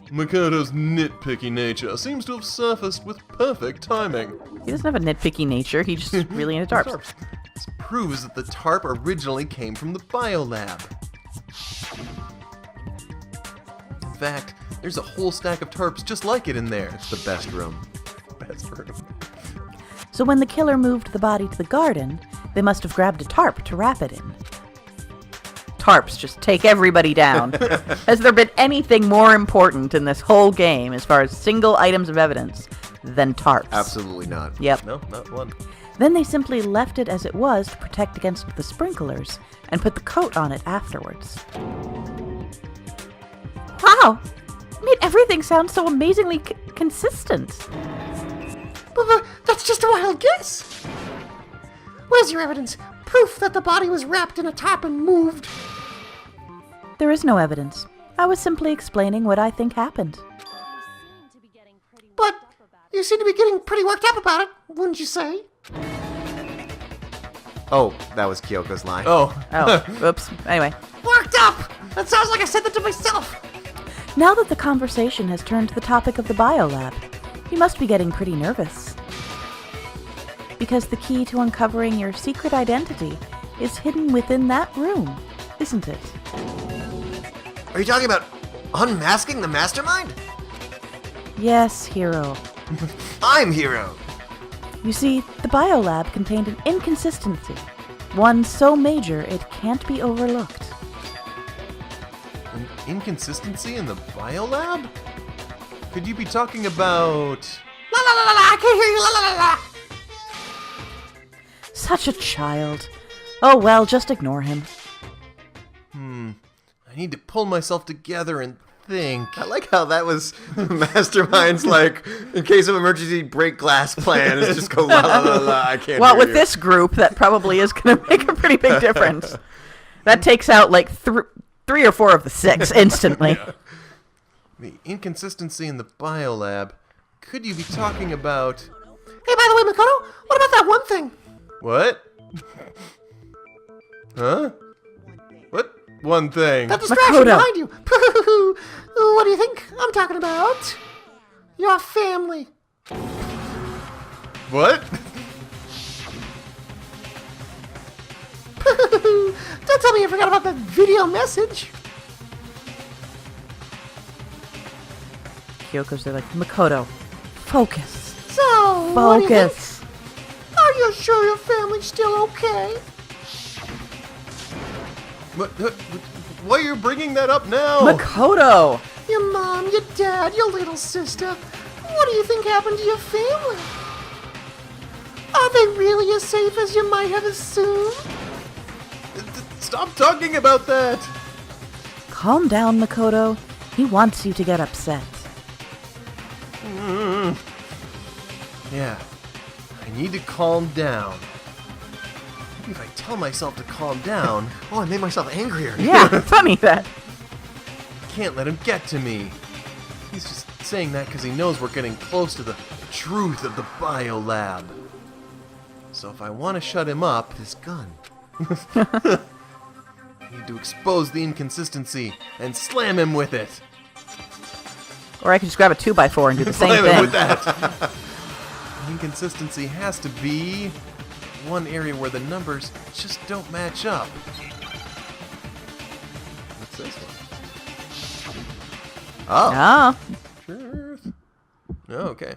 Makoto's nitpicky nature seems to have surfaced with perfect timing. He doesn't have a nitpicky nature. He's just really into tarps. This proves that the tarp originally came from the biolab. In fact, there's a whole stack of tarps just like it in there. It's the best room. Best room. So So when the killer moved the body to the garden, they must have grabbed a tarp to wrap it in. Tarps just take everybody down. Has there been anything more important in this whole game as far as single items of evidence than tarps? Absolutely not. Yep. No, not one. Then they simply left it as it was to protect against the sprinklers and put the coat on it afterwards. Wow! It made everything sound so amazingly consistent. But that's just a wild guess. Where's your evidence? Proof that the body was wrapped in a tarp and moved. There is no evidence. I was simply explaining what I think happened. But you seem to be getting pretty worked up about it, wouldn't you say? Oh, that was Kyoko's line. Oh. Oh, oops. Anyway. Worked up! That sounds like I said that to myself. Now that the conversation has turned to the topic of the biolab, you must be getting pretty nervous. Because the key to uncovering your secret identity is hidden within that room, isn't it? Are you talking about unmasking the mastermind? Yes, Hero. I'm Hero. You see, the biolab contained an inconsistency, one so major it can't be overlooked. An inconsistency in the biolab? Could you be talking about... La la la la la! I can't hear you! La la la la! Such a child. Oh well, just ignore him. I need to pull myself together and think. I like how that was Mastermind's, like, in case of emergency, break glass plan. Is just go la la la la. I can't Well, hear with you. this group, that probably is going to make a pretty big difference. That takes out like 3 or 4 of the 6 instantly. The inconsistency in the biolab. Could you be talking about... Hey, by the way, Mukuro, what about that one thing? What? Huh? What? One thing. That distraction Makoto. behind you. What do you think I'm talking about? Your family. What? Don't tell me you forgot about that video message. Kyoko's there like, Makoto, focus. So, what do you think? Focus. Are you sure your family's still okay? Why are you bringing that up now? Makoto! Your mom, your dad, your little sister. What do you think happened to your family? Are they really as safe as you might have assumed? Stop talking about that! Calm down, Makoto. He wants you to get upset. Yeah, I need to calm down. Maybe if I tell myself to calm down, Oh, I made myself angrier. Yeah, funny that. I can't let him get to me. He's just saying that because he knows we're getting close to the truth of the biolab. So if I want to shut him up, This gun. I need to expose the inconsistency and slam him with it. Or I could just grab a 2x4 and do the same Slam him thing. with that. The inconsistency has to be one area where the numbers just don't match up. What's this one? Oh. Oh, Truth. Oh, okay.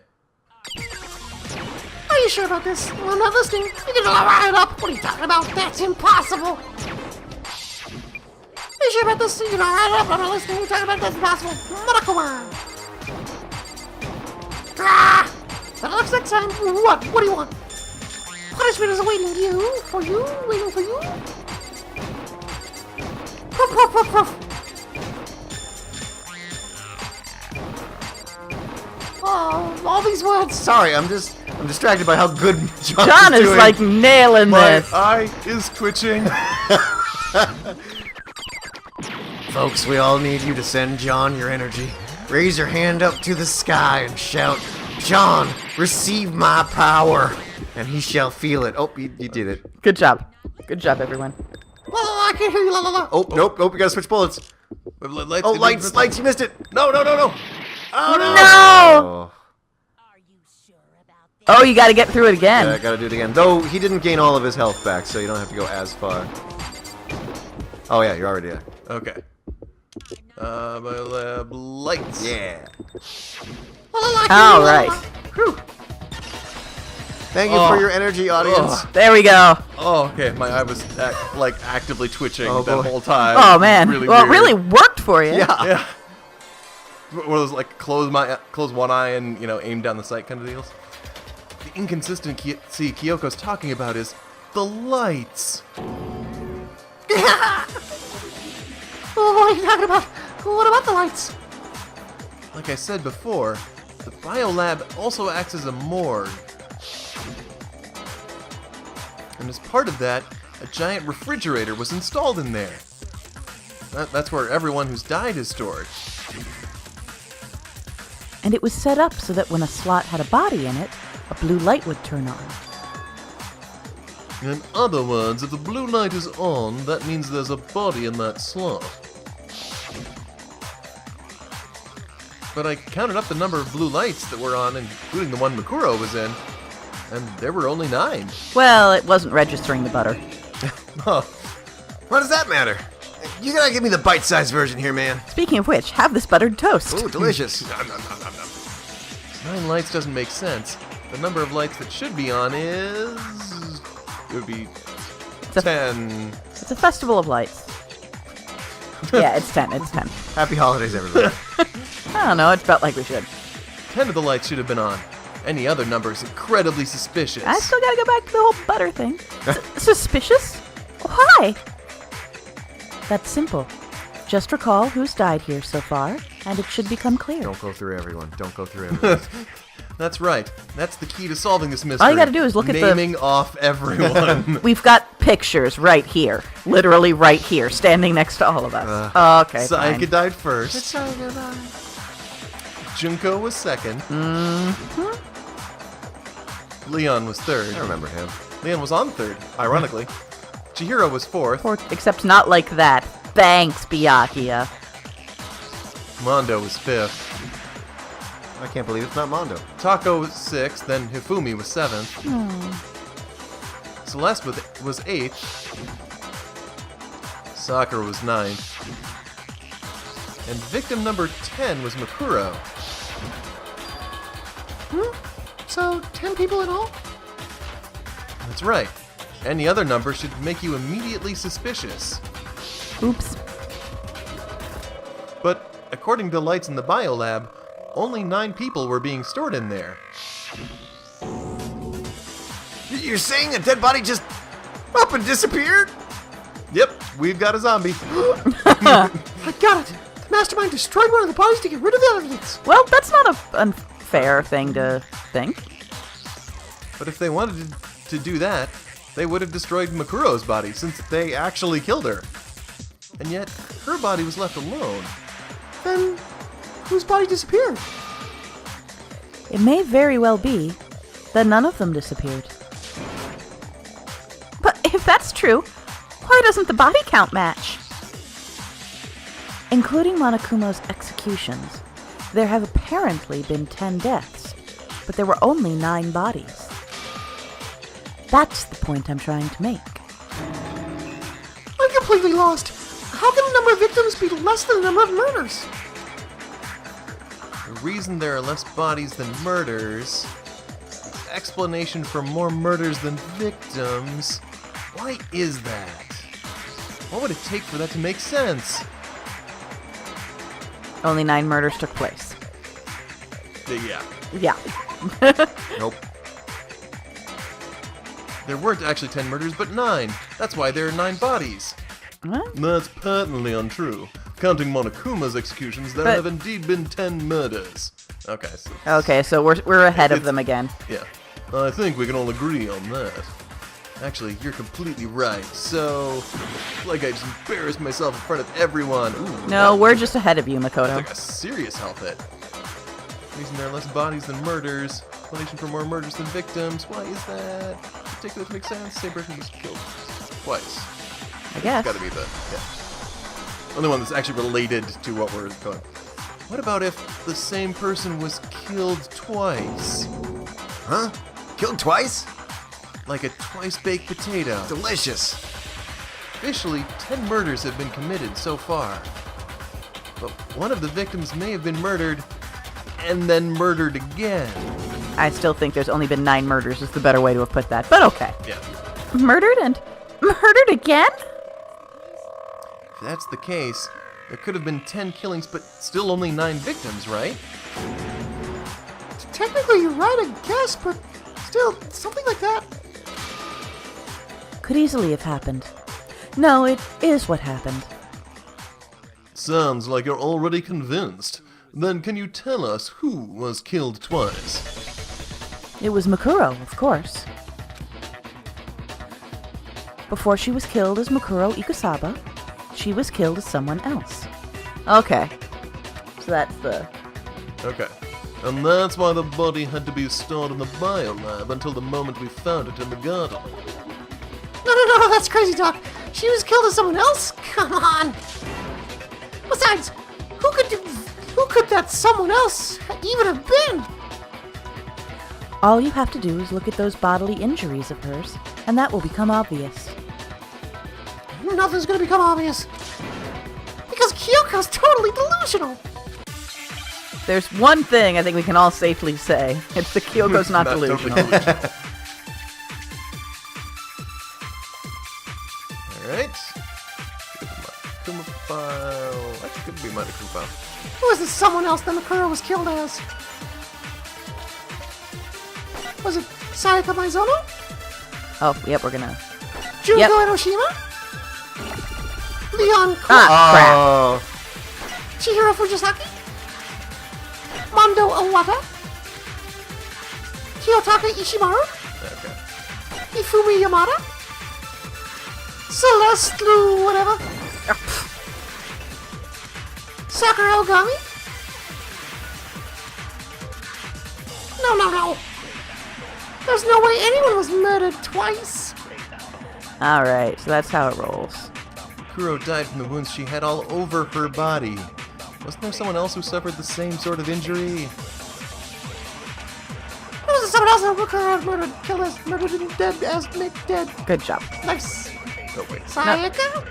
Are you sure about this? Well, I'm not listening. You can lie it up. What are you talking about? That's impossible. Are you sure about this? You can lie it up. I'm not listening. You're talking about that's impossible. Marakuan. Ah! Better luck next time. What? What do you want? Punishment is awaiting you. For you. Waiting for you. Poof, poof, poof, poof. Oh, all these words. Sorry, I'm distracted by how good John, John is doing. like nailing My this. eye is twitching. Folks, we all need you to send John your energy. Raise your hand up to the sky and shout, John, receive my power, and he shall feel it. Oh, you did it. Good job. Good job, everyone. La, la, la, I can't hear you. La, la, la. Oh, nope, you gotta switch bullets. Lights, Oh, lights, you missed it. No. Oh, no. No! Oh, Oh, you gotta get through it again. yeah, I gotta do it again. Though, he didn't gain all of his health back, so you don't have to go as far. Oh, yeah, you're already there. Okay. Biolab lights. Yeah. La, la, la, I can't All hear you. La, la, right. la. Whew. Thank you for your energy, audience. There we go. Oh, okay. My eye was actively twitching Oh, that boy. whole time. Oh man. Really Well, it weird. really worked for you. Yeah. Yeah. One of those close one eye and aim down the sight kind of deals. The inconsistency Kyoko's talking about is the lights. Oh, what are you talking about? What about the lights? Like I said before, the biolab also acts as a morgue. And as part of that, a giant refrigerator was installed in there. That's where everyone who's died is stored. And it was set up so that when a slot had a body in it, a blue light would turn on. In other words, if the blue light is on, that means there's a body in that slot. But I counted up the number of blue lights that were on, including the one Mukuro was in, and there were only 9. Well, it wasn't registering the butter. Oh, What does that matter? You gotta give me the bite-sized version here, man. Speaking of which, have this buttered toast. Ooh, delicious. 9 lights doesn't make sense. The number of lights that should be on is... It would be It's a- 10. It's a festival of lights. Yeah, it's 10. It's 10. Happy holidays, everybody. I don't know. It felt like we should. 10 of the lights should have been on. Any other number is incredibly suspicious. I still gotta go back to the whole butter thing. Suspicious? Why? That's simple. Just recall who's died here so far, and it should become clear. Don't go through everyone. Don't go through everyone. That's right. That's the key to solving this mystery. All you gotta do is look at the- naming off everyone. We've got pictures right here. Literally right here, standing next to all of us. Okay, Sayaka fine. died first. Junko was second. Leon was third. I remember him. Leon was on third, ironically. Chihiro was fourth. Except not like that. Thanks, Byakuya. Mondo was fifth. I can't believe it's not Mondo. Tako was sixth. Then Hifumi was seventh. Celeste was eighth. Sakura was ninth. And victim number 10 was Mukuro. So, 10 people in all? That's right. Any other number should make you immediately suspicious. Oops. But according to lights in the biolab, only 9 people were being stored in there. You're saying a dead body just up and disappeared? Yep, we've got a zombie. I got it. The mastermind destroyed one of the bodies to get rid of the evidence. Well, that's not a unfair thing to think. But if they wanted to do that, they would have destroyed Makuro's body since they actually killed her. And yet, her body was left alone. Then, whose body disappeared? It may very well be that none of them disappeared. But if that's true, why doesn't the body count match? Including Monokumo's executions, there have apparently been 10 deaths, but there were only 9 bodies. That's the point I'm trying to make. I'm completely lost. How can the number of victims be less than the number of murders? The reason there are less bodies than murders, explanation for more murders than victims. Why is that? What would it take for that to make sense? Only 9 murders took place. Yeah. Yeah. Nope. There weren't actually 10 murders, but 9. That's why there are 9 bodies. What? That's patently untrue. Counting Monokuma's executions, there But- have indeed been 10 murders. Okay, so... Okay, so we're ahead of them again. Yeah. I think we can all agree on that. Actually, you're completely right. So, like I just embarrassed myself in front of everyone. Ooh, No, that we're just ahead of you, Makoto. took a serious health hit. Reason there are less bodies than murders. Explanation for more murders than victims. Why is that? Particular to make sense. Same person was killed twice. I guess. Gotta be the only one that's actually related to what we're going. What about if the same person was killed twice? Huh? Killed twice? Like a twice-baked potato. Delicious. Officially, 10 murders have been committed so far. But one of the victims may have been murdered and then murdered again. I still think there's only been 9 murders is the better way to have put that, but okay. Yeah. Murdered and murdered again? If that's the case, there could have been 10 killings, but still only 9 victims, right? Technically, you're right, I guess, but still, something like that. Could easily have happened. No, it is what happened. Sounds like you're already convinced. Then can you tell us who was killed twice? It was Mukuro, of course. Before she was killed as Mukuro Ikusaba, she was killed as someone else. Okay. So that's the... Okay. And that's why the body had to be stored in the biolab until the moment we found it in the garden. No, that's crazy talk. She was killed as someone else? Come on. Besides, who could that someone else even have been? All you have to do is look at those bodily injuries of hers, and that will become obvious. Nothing's gonna become obvious. Because Kyoko's totally delusional. There's one thing I think we can all safely say. It's that Kyoko's not delusional. Alright. Kuma file. Actually, could be my Kuma file. Who is this someone else that Mukuro was killed as? Was it Sayaka Maizono? Oh, yep, we're gonna... Junko Yep. Enoshima? Leon Kuro? Ah, Chihiro Fujisaki? Mondo Owata? Kiyotaka Ishimaru? Okay. Ifumi Yamada? Celeste Lu whatever? Sakura Ogami? No. There's no way anyone was murdered twice. crap. Alright, so that's how it rolls. Kuro died from the wounds she had all over her body. Wasn't there someone else who suffered the same sort of injury? There was someone else that Mukuro murdered, killed as, murdered and dead as Nick dead. Good job. Nice. Oh, wait. Sayaka?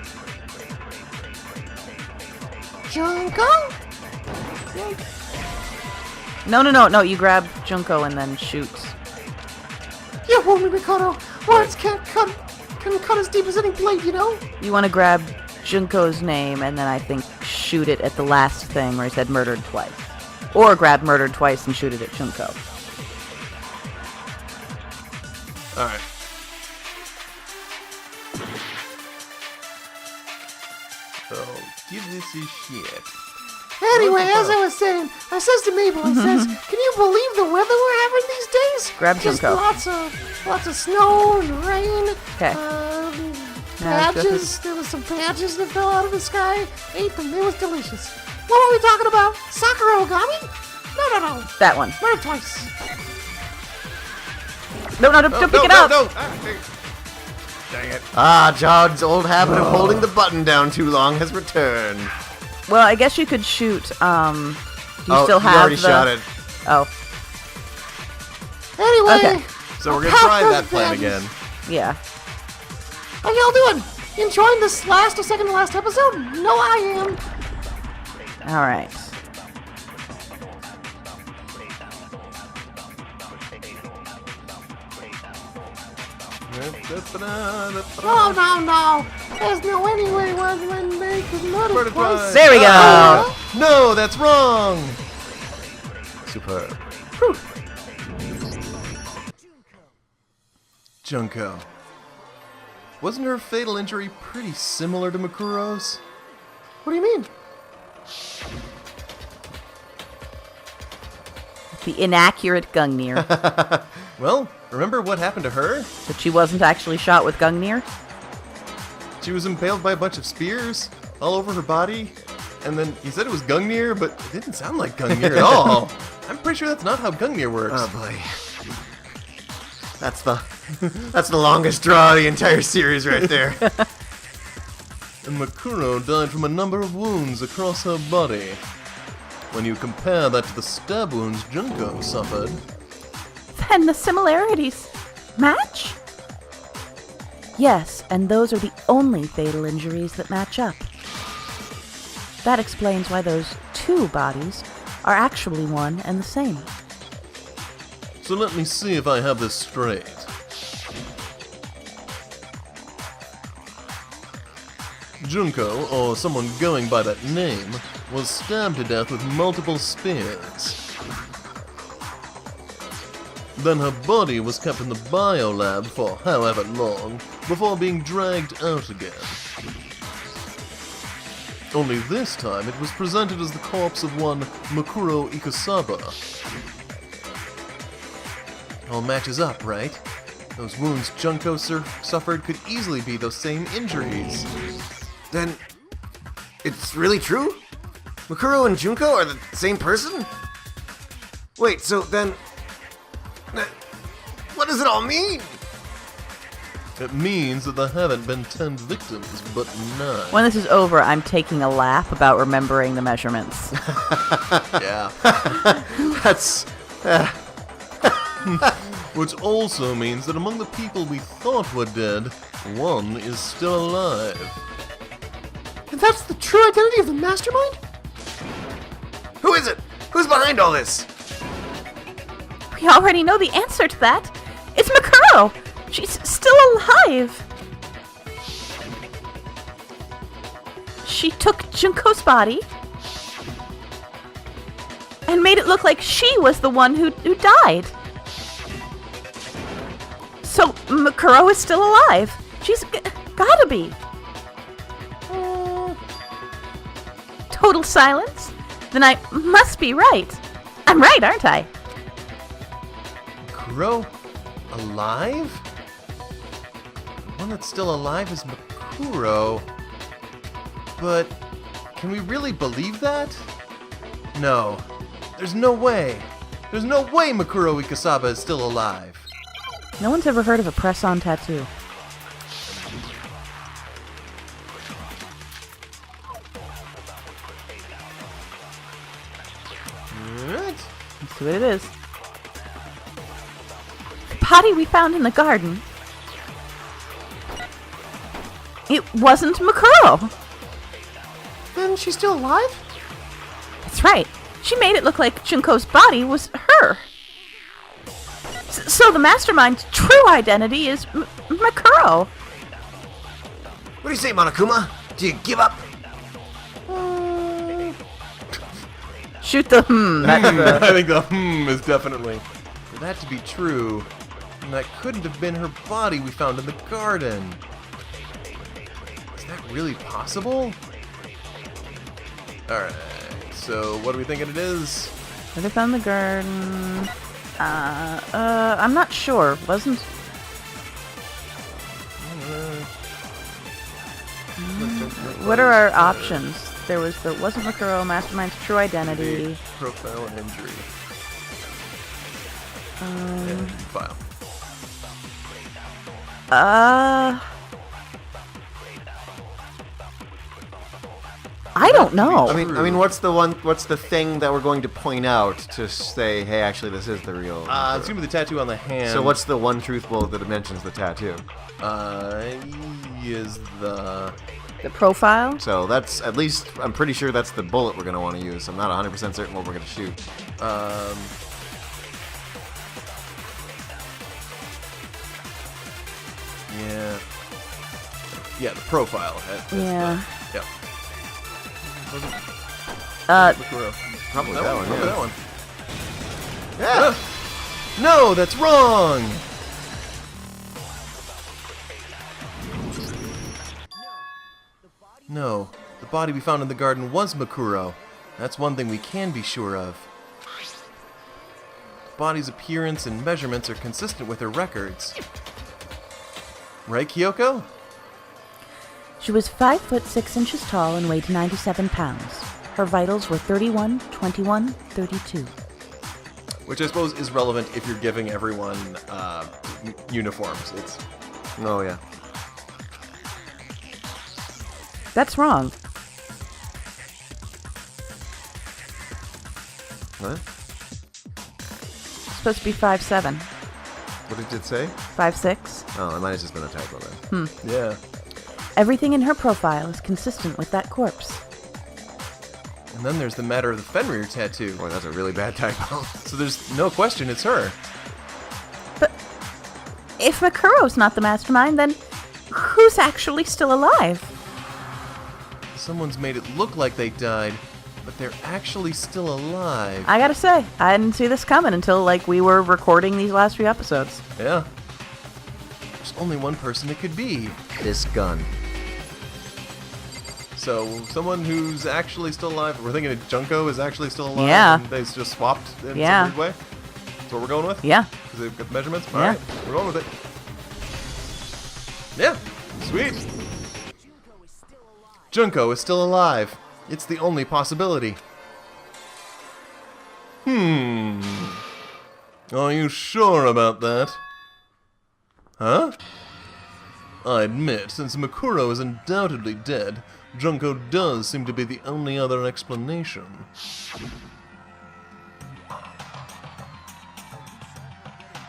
Junko? No, you grab Junko and then shoot. You fooled me, Mikoto. Words can cut as deep as any blade, you know? You want to grab Junko's name and then I think shoot it at the last thing where he said murdered twice. Or grab murdered twice and shoot it at Junko. Alright. Oh, give this a shit. Anyway, as I was saying, I says to Mabel, I says, can you believe the weather we're having these days? Grab Just Junko. lots of snow and rain. Okay. Patches. There was some patches that fell out of the sky. Ate them. It was delicious. What were we talking about? Sakura Ogami? No. That one. Murder twice. No, don't pick it up. No. Dang it. Ah, John's old habit of holding the button down too long has returned. Well, I guess you could shoot. Do you still have you already the... shot it. Oh, Anyway. Okay. So we're gonna try that plan again. yeah. How y'all doing? Enjoying this last or second to last episode? No, I am. All right. No. There's no any way when they could murder Murder twice. twice. There we go. No, that's wrong. Superb. Junko. Wasn't her fatal injury pretty similar to Mukuro's? What do you mean? The inaccurate Gungnir. Well, remember what happened to her? That she wasn't actually shot with Gungnir? She was impaled by a bunch of spears all over her body, and then he said it was Gungnir, but it didn't sound like Gungnir at all. I'm pretty sure that's not how Gungnir works. Oh boy. That's the longest draw of the entire series right there. And Mukuro died from a number of wounds across her body. When you compare that to the stab wounds Junko suffered, Then the similarities match? Yes, and those are the only fatal injuries that match up. That explains why those two bodies are actually one and the same. So let me see if I have this straight. Junko, or someone going by that name, was stabbed to death with multiple spears. Then her body was kept in the biolab for however long, before being dragged out again. Only this time it was presented as the corpse of one Mukuro Ikusaba. All matches up, right? Those wounds Junko suffered could easily be those same injuries. Then, it's really true? Mukuro and Junko are the same person? Wait, so then... what does it all mean? It means that there haven't been 10 victims, but 9. When this is over, I'm taking a lap about remembering the measurements. Yeah. That's... Which also means that among the people we thought were dead, one is still alive. And that's the true identity of the mastermind? Who is it? Who's behind all this? We already know the answer to that. It's Mukuro. She's still alive. She took Junko's body and made it look like she was the one who died. So Mukuro is still alive. She's gotta be. Total silence? Then I must be right. I'm right, aren't I? Mukuro? Alive? The one that's still alive is Mukuro. But can we really believe that? No. There's no way. There's no way Mukuro Ikusaba is still alive. No one's ever heard of a press-on tattoo. Alright. Let's see what it is. The body we found in the garden. It wasn't Mukuro. Then she's still alive? That's right. She made it look like Junko's body was her. So the mastermind's true identity is Mukuro. What do you say, Monokuma? Do you give up? Shoot the I think the is definitely. For that to be true, then that couldn't have been her body we found in the garden. Is that really possible? Alright, so what are we thinking it is? Where they found the garden. I'm not sure. Wasn't. What are our options? There wasn't Mukuro, Mastermind's true identity. Profile and injury. And file. I don't know. I mean, what's the thing that we're going to point out to say, hey, actually, this is the real? It's gonna be the tattoo on the hand. So what's the one truth bullet that mentions the tattoo? Is the profile? So that's, at least, I'm pretty sure that's the bullet we're going to want to use. I'm not 100% certain what we're going to shoot. Yeah. Yeah, the profile. Yeah. Yeah. Probably that one, Probably yeah. that one. Yeah! No, that's wrong! No, the body we found in the garden was Mukuro. That's one thing we can be sure of. The body's appearance and measurements are consistent with her records. Right, Kyoko? She was 5 foot 6 inches tall and weighed 97 pounds. Her vitals were 31, 21, 32. Which I suppose is relevant if you're giving everyone uniforms. It's Oh, yeah. That's wrong. What? It's supposed to be 5'7". What did it say? 5'6". Oh, it might have just been a typo then. yeah. Everything in her profile is consistent with that corpse. And then there's the matter of the Fenrir tattoo. Boy, that's a really bad typo. So there's no question it's her. if Mukuro's not the mastermind, then who's actually still alive? Someone's made it look like they died, but they're actually still alive. I gotta say, I didn't see this coming until, we were recording these last few episodes. Yeah. There's only one person it could be. This gun. So, someone who's actually still alive. We're thinking that Junko is actually still alive. Yeah. And they just swapped in some weird way. That's what we're going with? Yeah. Because they've got the measurements? Yeah. Alright, we're going with it. Yeah. Sweet. Junko is still alive. It's the only possibility. Are you sure about that? Huh? I admit, since Mukuro is undoubtedly dead, Junko does seem to be the only other explanation.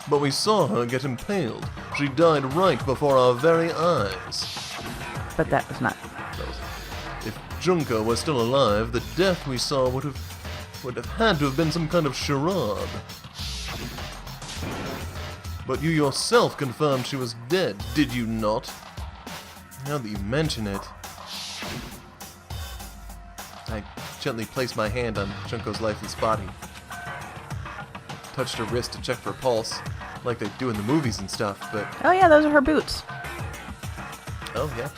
But we saw her get impaled. She died right before our very eyes. But that was not... If Junko were still alive, the death we saw would have had to have been some kind of charade. But you yourself confirmed she was dead, did you not? Now that you mention it... I gently placed my hand on Junko's lifeless body. Touched her wrist to check for a pulse, like they do in the movies and stuff, but... Oh yeah, those are her boots. Oh, yeah.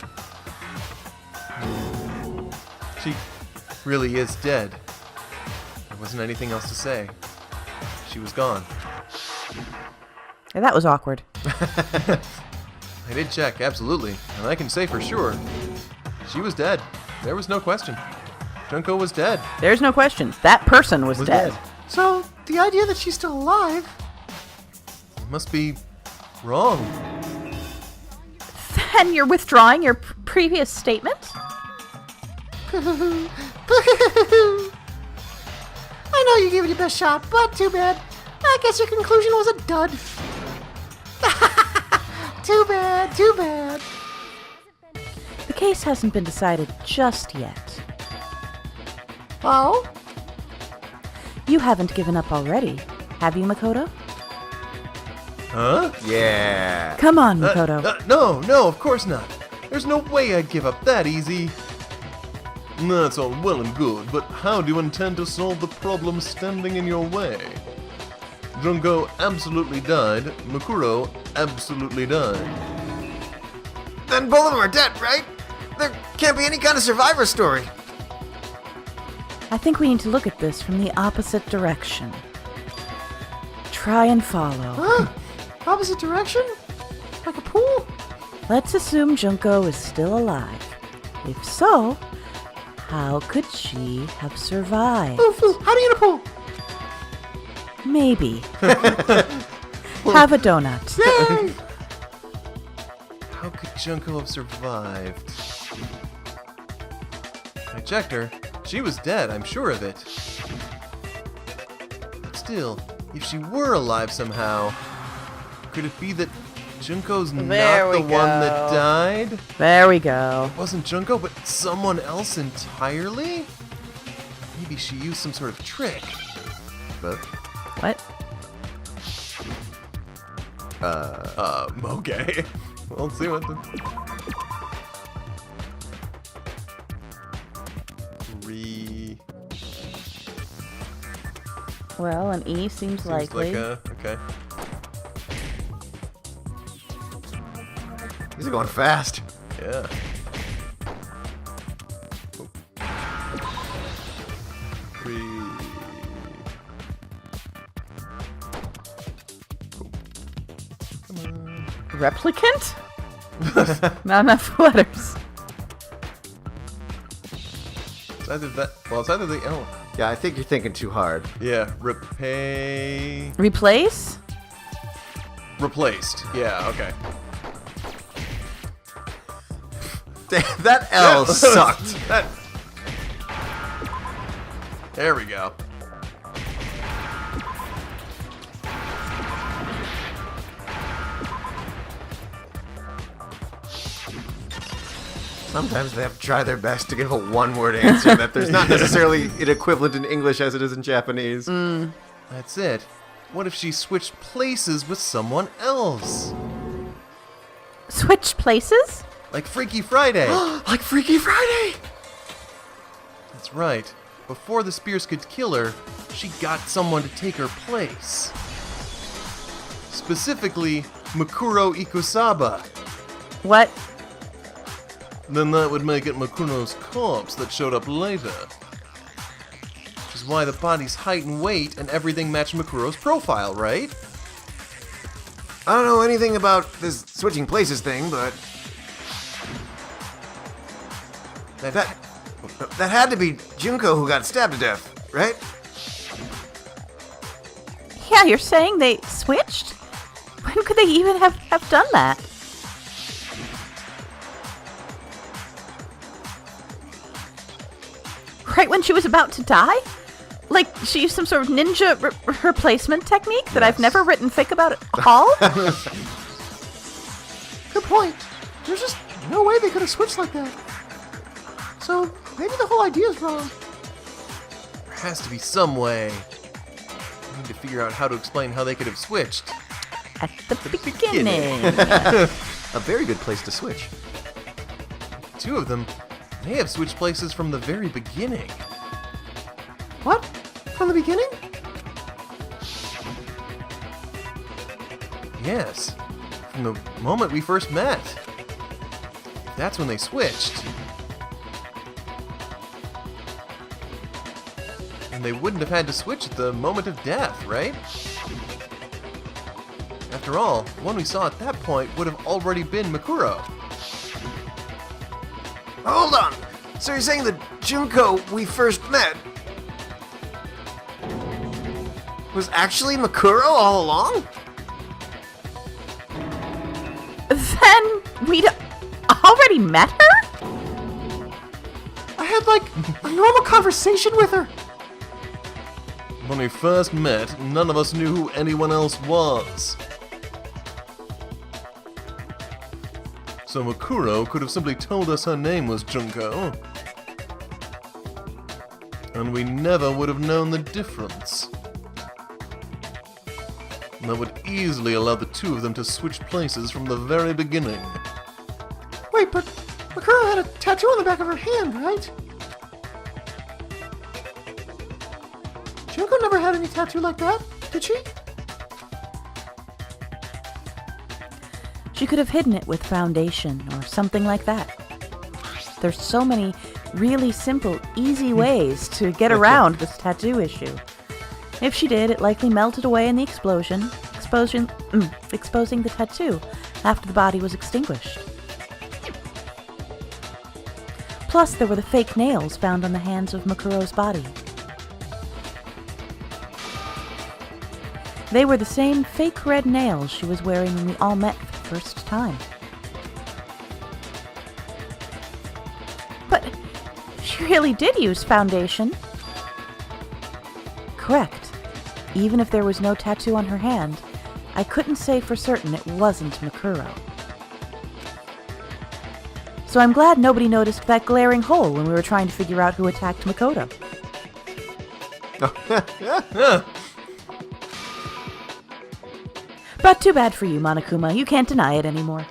She really is dead. There wasn't anything else to say. She was gone. Yeah, that was awkward. I did check, absolutely. And I can say for sure, she was dead. There was no question. Junko was dead. There's no question. That person was dead. So, the idea that she's still alive... It must be wrong. Then you're withdrawing your previous statement? I know you gave it your best shot, but too bad. I guess your conclusion was a dud. Too bad, too bad. The case hasn't been decided just yet. Oh? You haven't given up already, have you, Makoto? Huh? Yeah. Come on, Makoto. No, of course not. There's no way I'd give up that easy. That's all well and good, but how do you intend to solve the problem standing in your way? Junko absolutely died. Mukuro absolutely died. Then both of them are dead, right? There can't be any kind of survivor story. I think we need to look at this from the opposite direction. Try and follow. Huh? Opposite direction? Like a pool? Let's assume Junko is still alive. If so, how could she have survived? Ooh, how do you get a pool? Maybe. Have a donut. Yay! How could Junko have survived? I checked her. She was dead, I'm sure of it. But still, if she were alive somehow, could it be that Junko's There not the we one that go. died? There we go. It wasn't Junko, but someone else entirely? Maybe she used some sort of trick. But, What? Okay. We'll see what the... Well, an E seems likely. Okay. these are going fast. Yeah. Three. Replicant? Not enough letters. It's either that. Well, it's either the L. Yeah, I think you're thinking too hard. Yeah. Repay. Replace? Replaced. Yeah. Okay. That L sucked. There we go. Sometimes they have to try their best to give a one-word answer that there's not necessarily an equivalent in English as it is in Japanese. That's it. What if she switched places with someone else? Switch places? Like Freaky Friday. Like Freaky Friday! That's right. Before the spears could kill her, she got someone to take her place. Specifically, Mukuro Ikusaba. What? Then that would make it Mukuro's corpse that showed up later. Which is why the body's height and weight and everything matched Mukuro's profile, right? I don't know anything about this switching places thing, but that had to be Junko who got stabbed to death, right? Yeah, you're saying they switched? When could they even have done that? Right when she was about to die? Like, she used some sort of ninja replacement technique that I've never written fic about at all? Good point. There's just no way they could have switched like that. So maybe the whole idea is wrong. There has to be some way. I need to figure out how to explain how they could have switched. At the beginning. A very good place to switch. Two of them may have switched places from the very beginning. What? From the beginning? Yes, from the moment we first met. That's when they switched. And they wouldn't have had to switch at the moment of death, right? After all, the one we saw at that point would have already been Mukuro. Hold on! So you're saying that Junko we first met was actually Mukuro all along? Then we'd already met her? I had like a normal conversation with her. When we first met, none of us knew who anyone else was. So Mukuro could have simply told us her name was Junko. And we never would have known the difference. And that would easily allow the two of them to switch places from the very beginning. Wait, but Mukuro had a tattoo on the back of her hand, right? Junko never had any tattoo like that, did she? She could have hidden it with foundation or something like that. There's so many really simple, easy ways to get around this tattoo issue. If she did, it likely melted away in the explosion, exposing the tattoo after the body was extinguished. Plus, there were the fake nails found on the hands of Mukuro's body. They were the same fake red nails she was wearing when we all met for the first time. But she really did use foundation. Correct. Even if there was no tattoo on her hand, I couldn't say for certain it wasn't Mukuro. So I'm glad nobody noticed that glaring hole when we were trying to figure out who attacked Makoto. But too bad for you, Monokuma. You can't deny it anymore.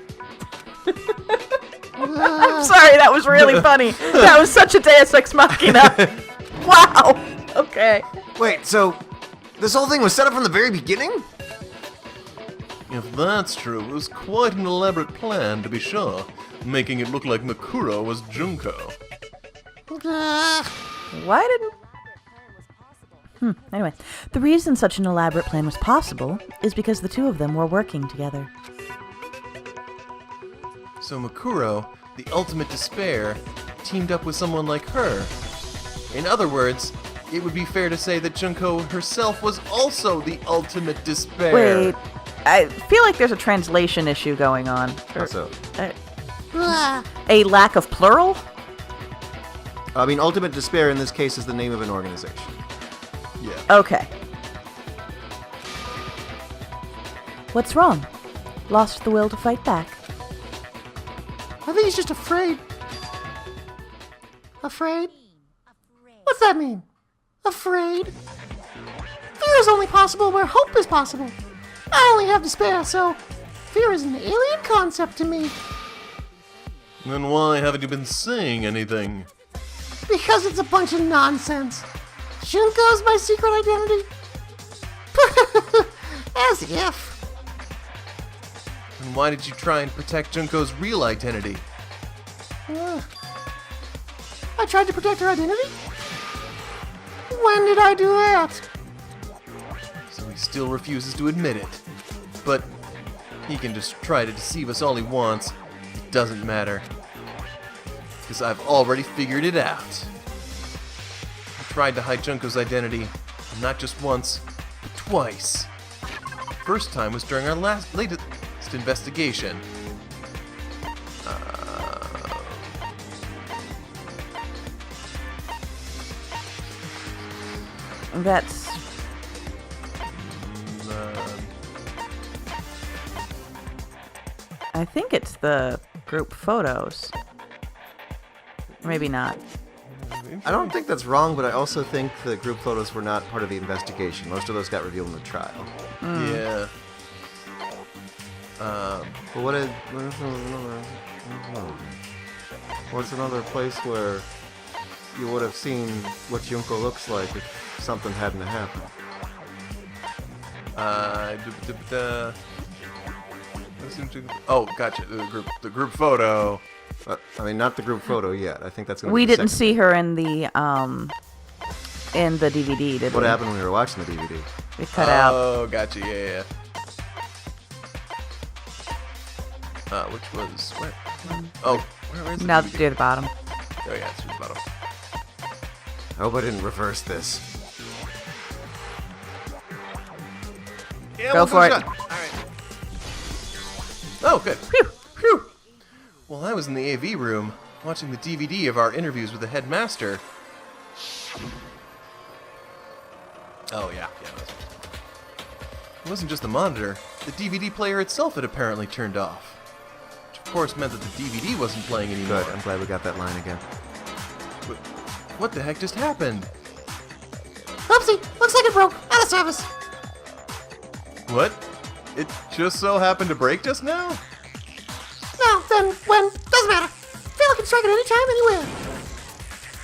I'm sorry, that was really funny. That was such a Deus Ex Machina. Wow. Okay. Wait, so this whole thing was set up from the very beginning? If that's true, it was quite an elaborate plan, to be sure, making it look like Mukuro was Junko. Why didn't... Anyway, the reason such an elaborate plan was possible is because the two of them were working together. So Mukuro, the ultimate despair, teamed up with someone like her. In other words, it would be fair to say that Junko herself was also the ultimate despair. Wait, I feel like there's a translation issue going on. How so? A lack of plural? I mean, Ultimate Despair in this case is the name of an organization. Yeah. Okay. What's wrong? Lost the will to fight back? I think he's just afraid. Afraid? What's that mean? Afraid? Fear is only possible where hope is possible. I only have despair, so Fear is an alien concept to me. Then why haven't you been saying anything? Because it's a bunch of nonsense. Junko's my secret identity. As if. And why did you try and protect Junko's real identity? I tried to protect her identity? When did I do that? So he still refuses to admit it. But he can just try to deceive us all he wants. It doesn't matter. Because I've already figured it out. I tried to hide Junko's identity, not just once, but twice. First time was during our latest investigation. That's... I think it's the group photos. Maybe not. I don't think that's wrong, but I also think the group photos were not part of the investigation. Most of those got revealed in the trial. Yeah. But what's another place where you would have seen what Junko looks like if something hadn't happened? Oh, gotcha. The group photo. I mean, not the group photo yet. I think that's going to be We the didn't second. see her in the DVD, did we? What happened when we were watching the DVD? We cut out. Oh, gotcha. Yeah. Which was where? Oh, where is it? Now near the bottom. Oh yeah, it's through the bottom. I hope I didn't reverse this. Yeah, Go for it. All right. Oh, good. Phew. Well, I was in the AV room watching the DVD of our interviews with the headmaster. Oh yeah. It wasn't just the monitor. The DVD player itself had apparently turned off. Which of course meant that the DVD wasn't playing anymore. Good. I'm glad we got that line again. But what the heck just happened? Oopsie, looks like it broke. Out of service. What? It just so happened to break just now? No, then, when, doesn't matter. Failure can strike at any time, anywhere.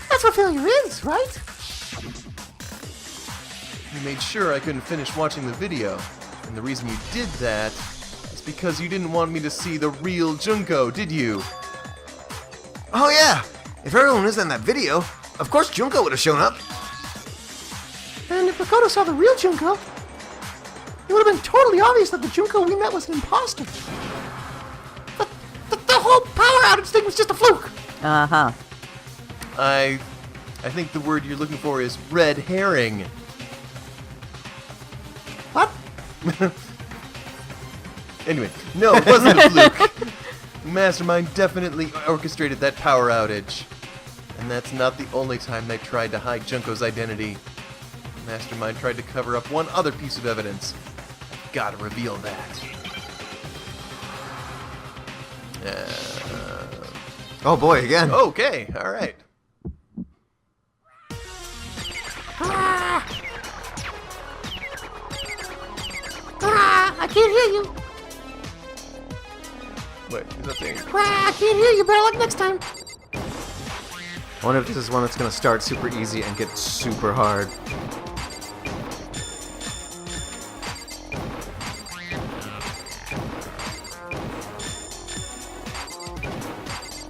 That's what failure is, right? You made sure I couldn't finish watching the video. And the reason you did that is because you didn't want me to see the real Junko, did you? Oh yeah! If everyone was in that video, of course Junko would have shown up. And if Makoto saw the real Junko, it would have been totally obvious that the Junko we met was an imposter. The whole power outage thing was just a fluke. Uh-huh. I think the word you're looking for is red herring. What? Anyway, no, it wasn't a fluke. Mastermind definitely orchestrated that power outage. And that's not the only time they tried to hide Junko's identity. Mastermind tried to cover up one other piece of evidence. Gotta reveal that. Oh boy, again. Okay, alright. I can't hear you. Wait, is that thing? I can't hear you. Better luck next time. I wonder if this is one that's going to start super easy and get super hard.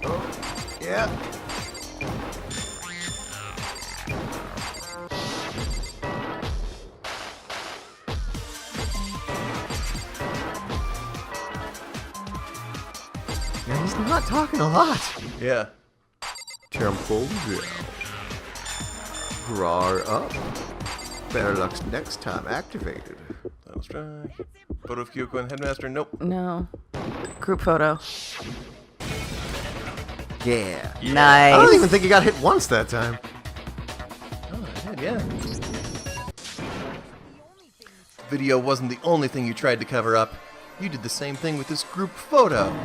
Oh, yeah. Yeah, he's not talking a lot. Yeah. Temple down. Draw up. Better luck next time activated. Let's try. Photo of Kyoko and Headmaster. Nope. No. Group photo. Yeah. I Nice. don't even think he got hit once that time. Oh, I did, yeah. Video wasn't the only thing you tried to cover up. You did the same thing with this group photo.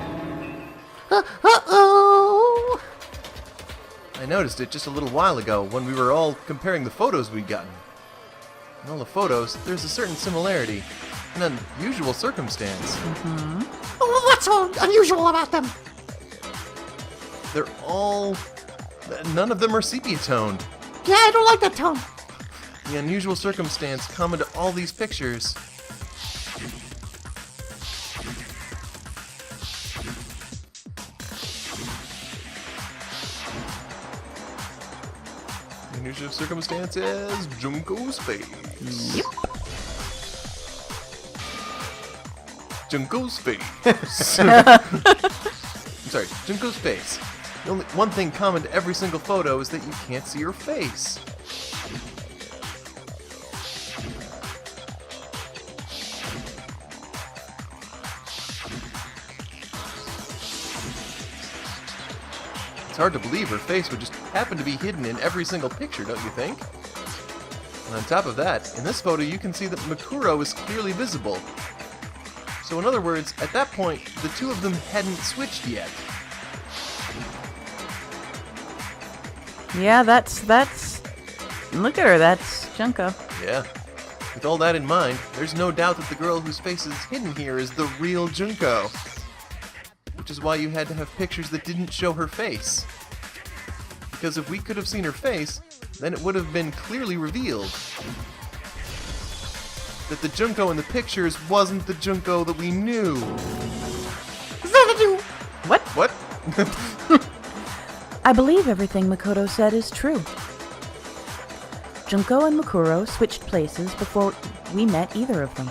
Uh-oh. I noticed it just a little while ago when we were all comparing the photos we'd gotten. In all the photos, there's a certain similarity. an unusual circumstance. Well, what's so unusual about them? They're all... None of them are sepia-toned. Yeah, I don't like that tone. The unusual circumstance common to all these pictures. The unusual circumstance is Junko's face. Yep. Junko's face. I'm sorry, Junko's face. The only one thing common to every single photo is that you can't see her face. It's hard to believe her face would just happen to be hidden in every single picture, don't you think? And on top of that, in this photo you can see that Mukuro is clearly visible. So in other words, at that point, the two of them hadn't switched yet. Yeah, that's... Look at her, that's Junko. Yeah. With all that in mind, there's no doubt that the girl whose face is hidden here is the real Junko. Which is why you had to have pictures that didn't show her face. Because if we could have seen her face, then it would have been clearly revealed that the Junko in the pictures wasn't the Junko that we knew. Xanadu! What? What? I believe everything Makoto said is true. Junko and Mukuro switched places before we met either of them.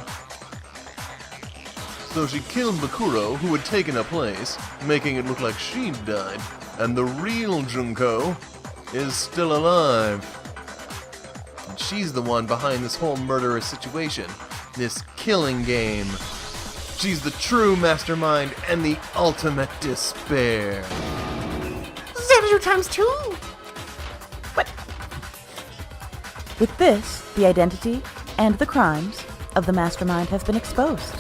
So she killed Mukuro, who had taken her place, making it look like she'd died, and the real Junko is still alive. And she's the one behind this whole murderous situation, this killing game. She's the true mastermind and the ultimate despair. Xanadu times 2! What? With this, the identity and the crimes of the mastermind have been exposed.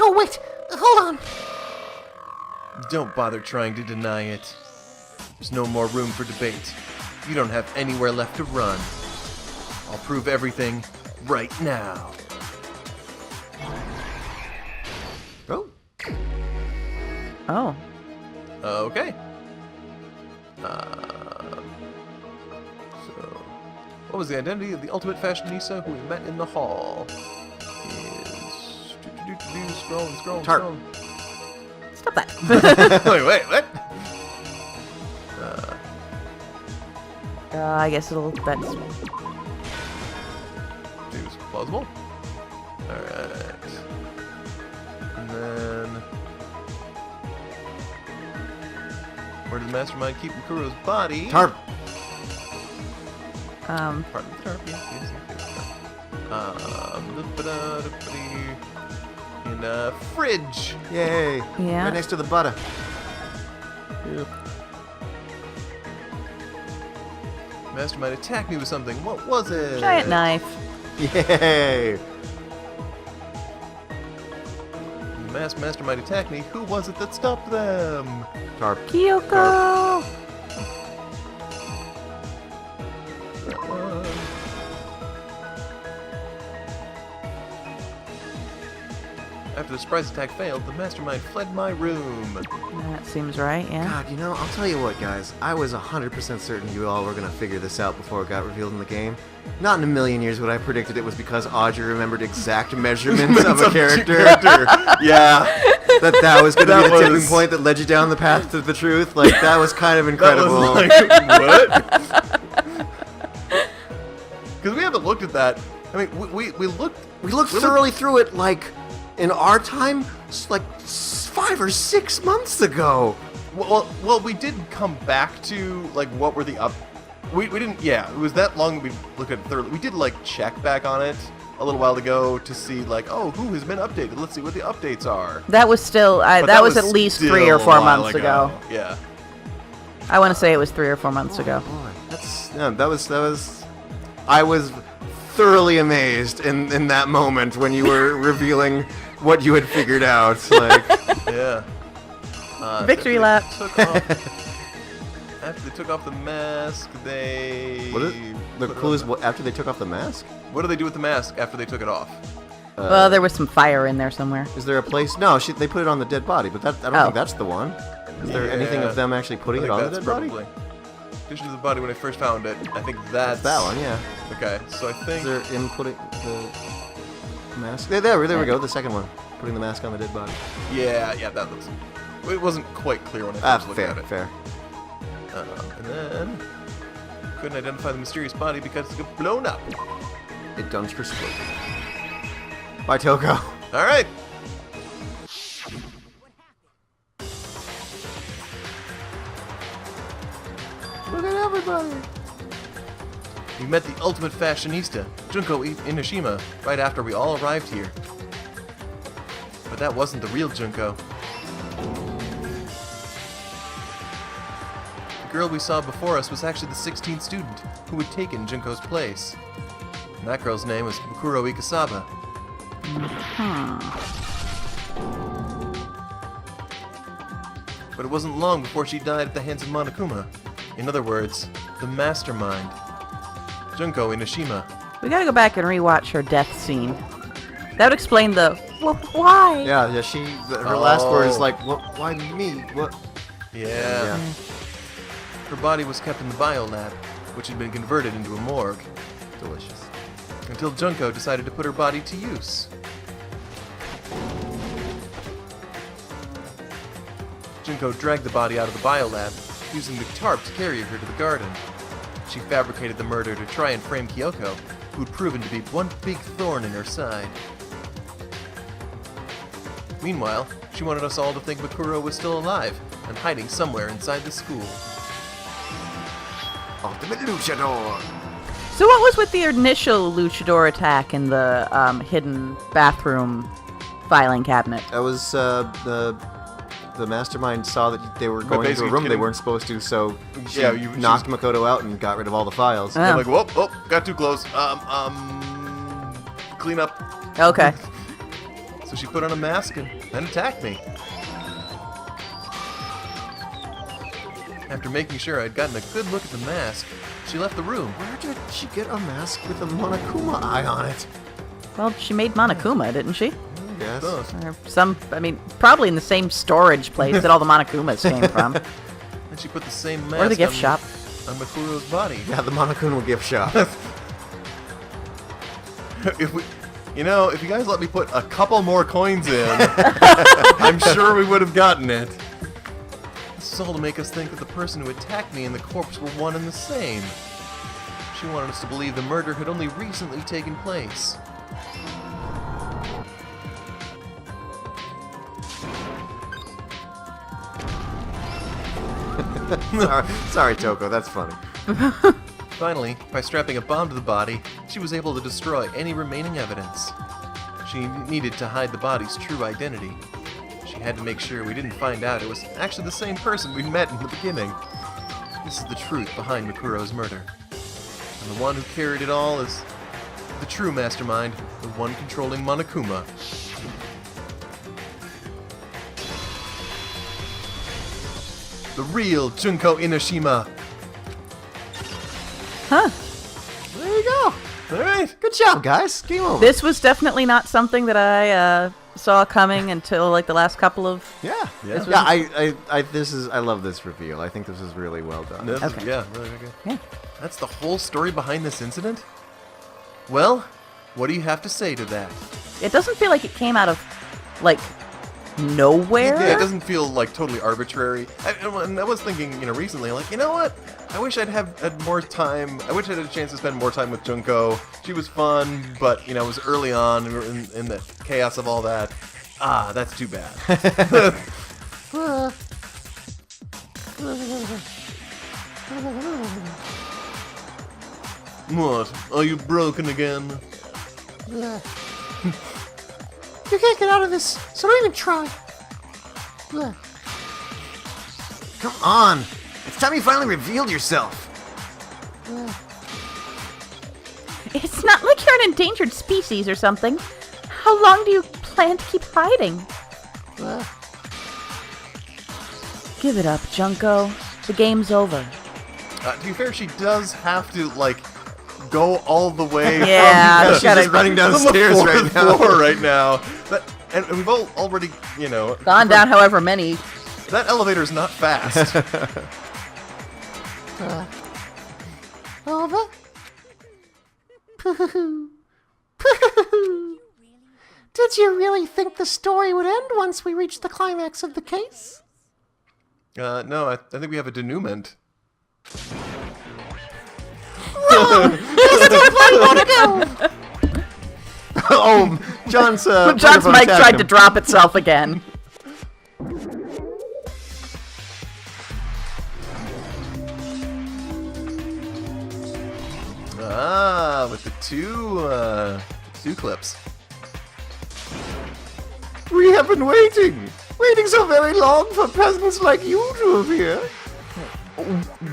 Oh, wait! Hold on! Don't bother trying to deny it. There's no more room for debate. You don't have anywhere left to run. I'll prove everything right now. Oh. Oh. Okay. So, what was the identity of the ultimate fashionista who we met in the hall? Is... Scroll. Tarp. Stop that. Wait, what? I guess that's... Seems plausible. Alright. And then... Where did the mastermind keep Mukuro's body? Tarp. Pardon the tarp, yes. In a fridge. Yay. Yeah. Right next to the butter. Yep. Mastermind attacked me with something. What was it? Giant knife. Yay. Mastermind attacked me. Who was it that stopped them? Tarp. Kyoko! That one. After the surprise attack failed, the mastermind fled my room. That seems right, yeah. God, you know, I'll tell you what, guys. I was 100% certain you all were going to figure this out before it got revealed in the game. Not in a million years would I predicted it was because Audrey remembered exact measurements of a character. Yeah. That was going to be the tipping point that led you down the path to the truth. Like, that was kind of incredible. What? Because we haven't looked at that. I mean, we looked... We looked thoroughly through it, like, in our time, like 5 or 6 months ago. Well, we did come back to, like, what were the we didn't, yeah, it was that long we looked at it thoroughly. We did, like, check back on it a little while ago to see, like, oh, who has been updated? Let's see what the updates are. That was still, that was at least still 3 or a 4 while months ago. Yeah. I want to say it was 3 or 4 months ago. Boy, that was. I was thoroughly amazed in that moment when you were revealing what you had figured out. Like, Yeah. Victory lap. After they took off the mask, they... the clue is after they took off the mask. What do they do with the mask after they took it off? Well, there was some fire in there somewhere. Is there a place? No, they put it on the dead body, but I don't think that's the one. Is there anything of them actually putting it on the dead body? Picture of the body when I first found it. I think that's that one, yeah. Okay, so I think... Is there him putting the mask? There we go, the second one. Putting the mask on the dead body. Yeah, that looks... It wasn't quite clear when I first looked at it. Fair. And then... Couldn't identify the mysterious body because it got blown up. It done for split. Bye, Toko. Alright. Look at everybody. We met the ultimate fashionista, Junko Inoshima, right after we all arrived here. But that wasn't the real Junko. The girl we saw before us was actually the 16th student who had taken Junko's place. And that girl's name was Mukuro Ikusaba. But it wasn't long before she died at the hands of Monokuma. In other words, the mastermind. Junko Inoshima. We gotta go back and rewatch her death scene. That would explain the, well, why? Yeah, her last word is like, why me? What? Yeah. Her body was kept in the biolab, which had been converted into a morgue. Delicious. Until Junko decided to put her body to use. Junko dragged the body out of the biolab, using the tarp to carry her to the garden. She fabricated the murder to try and frame Kyoko, who'd proven to be one big thorn in her side. Meanwhile, she wanted us all to think Mukuro was still alive and hiding somewhere inside the school. Ultimate Luchador. So what was with the initial luchador attack in the hidden bathroom filing cabinet? That was the mastermind saw that they were going into a room they weren't supposed to, so she knocked Makoto out and got rid of all the files. I'm like, whoop, got too close. Clean up. Okay. So she put on a mask and attacked me. After making sure I'd gotten a good look at the mask, she left the room. Where did she get a mask with a Monokuma eye on it? Well, she made Monokuma, didn't she? Yes. Or probably in the same storage place that all the Monokumas came from. And she put the same mask Or the gift shop. on Makuro's body. Yeah, the Monokuma gift shop. If you guys let me put a couple more coins in, I'm sure we would have gotten it. This is all to make us think that the person who attacked me and the corpse were one and the same. She wanted us to believe the murder had only recently taken place. Sorry, Toko, that's funny. Finally, by strapping a bomb to the body, she was able to destroy any remaining evidence. She needed to hide the body's true identity. She had to make sure we didn't find out it was actually the same person we met in the beginning. This is the truth behind Makuro's murder. And the one who carried it all is the true mastermind, the one controlling Monokuma. The real Junko Inoshima. Huh. There you go. All right. Good job, guys. Game over. This was definitely not something that I saw coming until like the last couple of... Yeah. I love this reveal. I think this is really well done. Really good. Yeah. That's the whole story behind this incident? Well, what do you have to say to that? It doesn't feel like it came out of, like, nowhere. Yeah, it doesn't feel like totally arbitrary. I was thinking, recently, like, you know what? I wish I'd had more time. I wish I had a chance to spend more time with Junko. She was fun, but it was early on in the chaos of all that. Ah, that's too bad. What? Are you broken again? You can't get out of this, so don't even try. Come on. It's time you finally revealed yourself. It's not like you're an endangered species or something. How long do you plan to keep hiding? Give it up, Junko. The game's over. To be fair, she does have to, go all the way. Yeah, she's just running down the stairs right now. Floor right now. And we've already, gone down however many. That elevator's not fast. Over. Did you really think the story would end once we reached the climax of the case? No, I think we have a denouement. Wrong! There's definitely more to go! Oh, John's mic tried to drop itself again. With the two clips. We have been waiting so very long for presents like you to appear.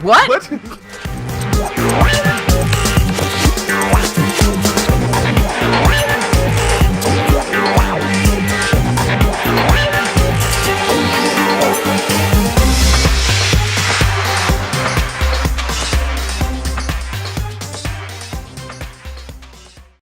What? What?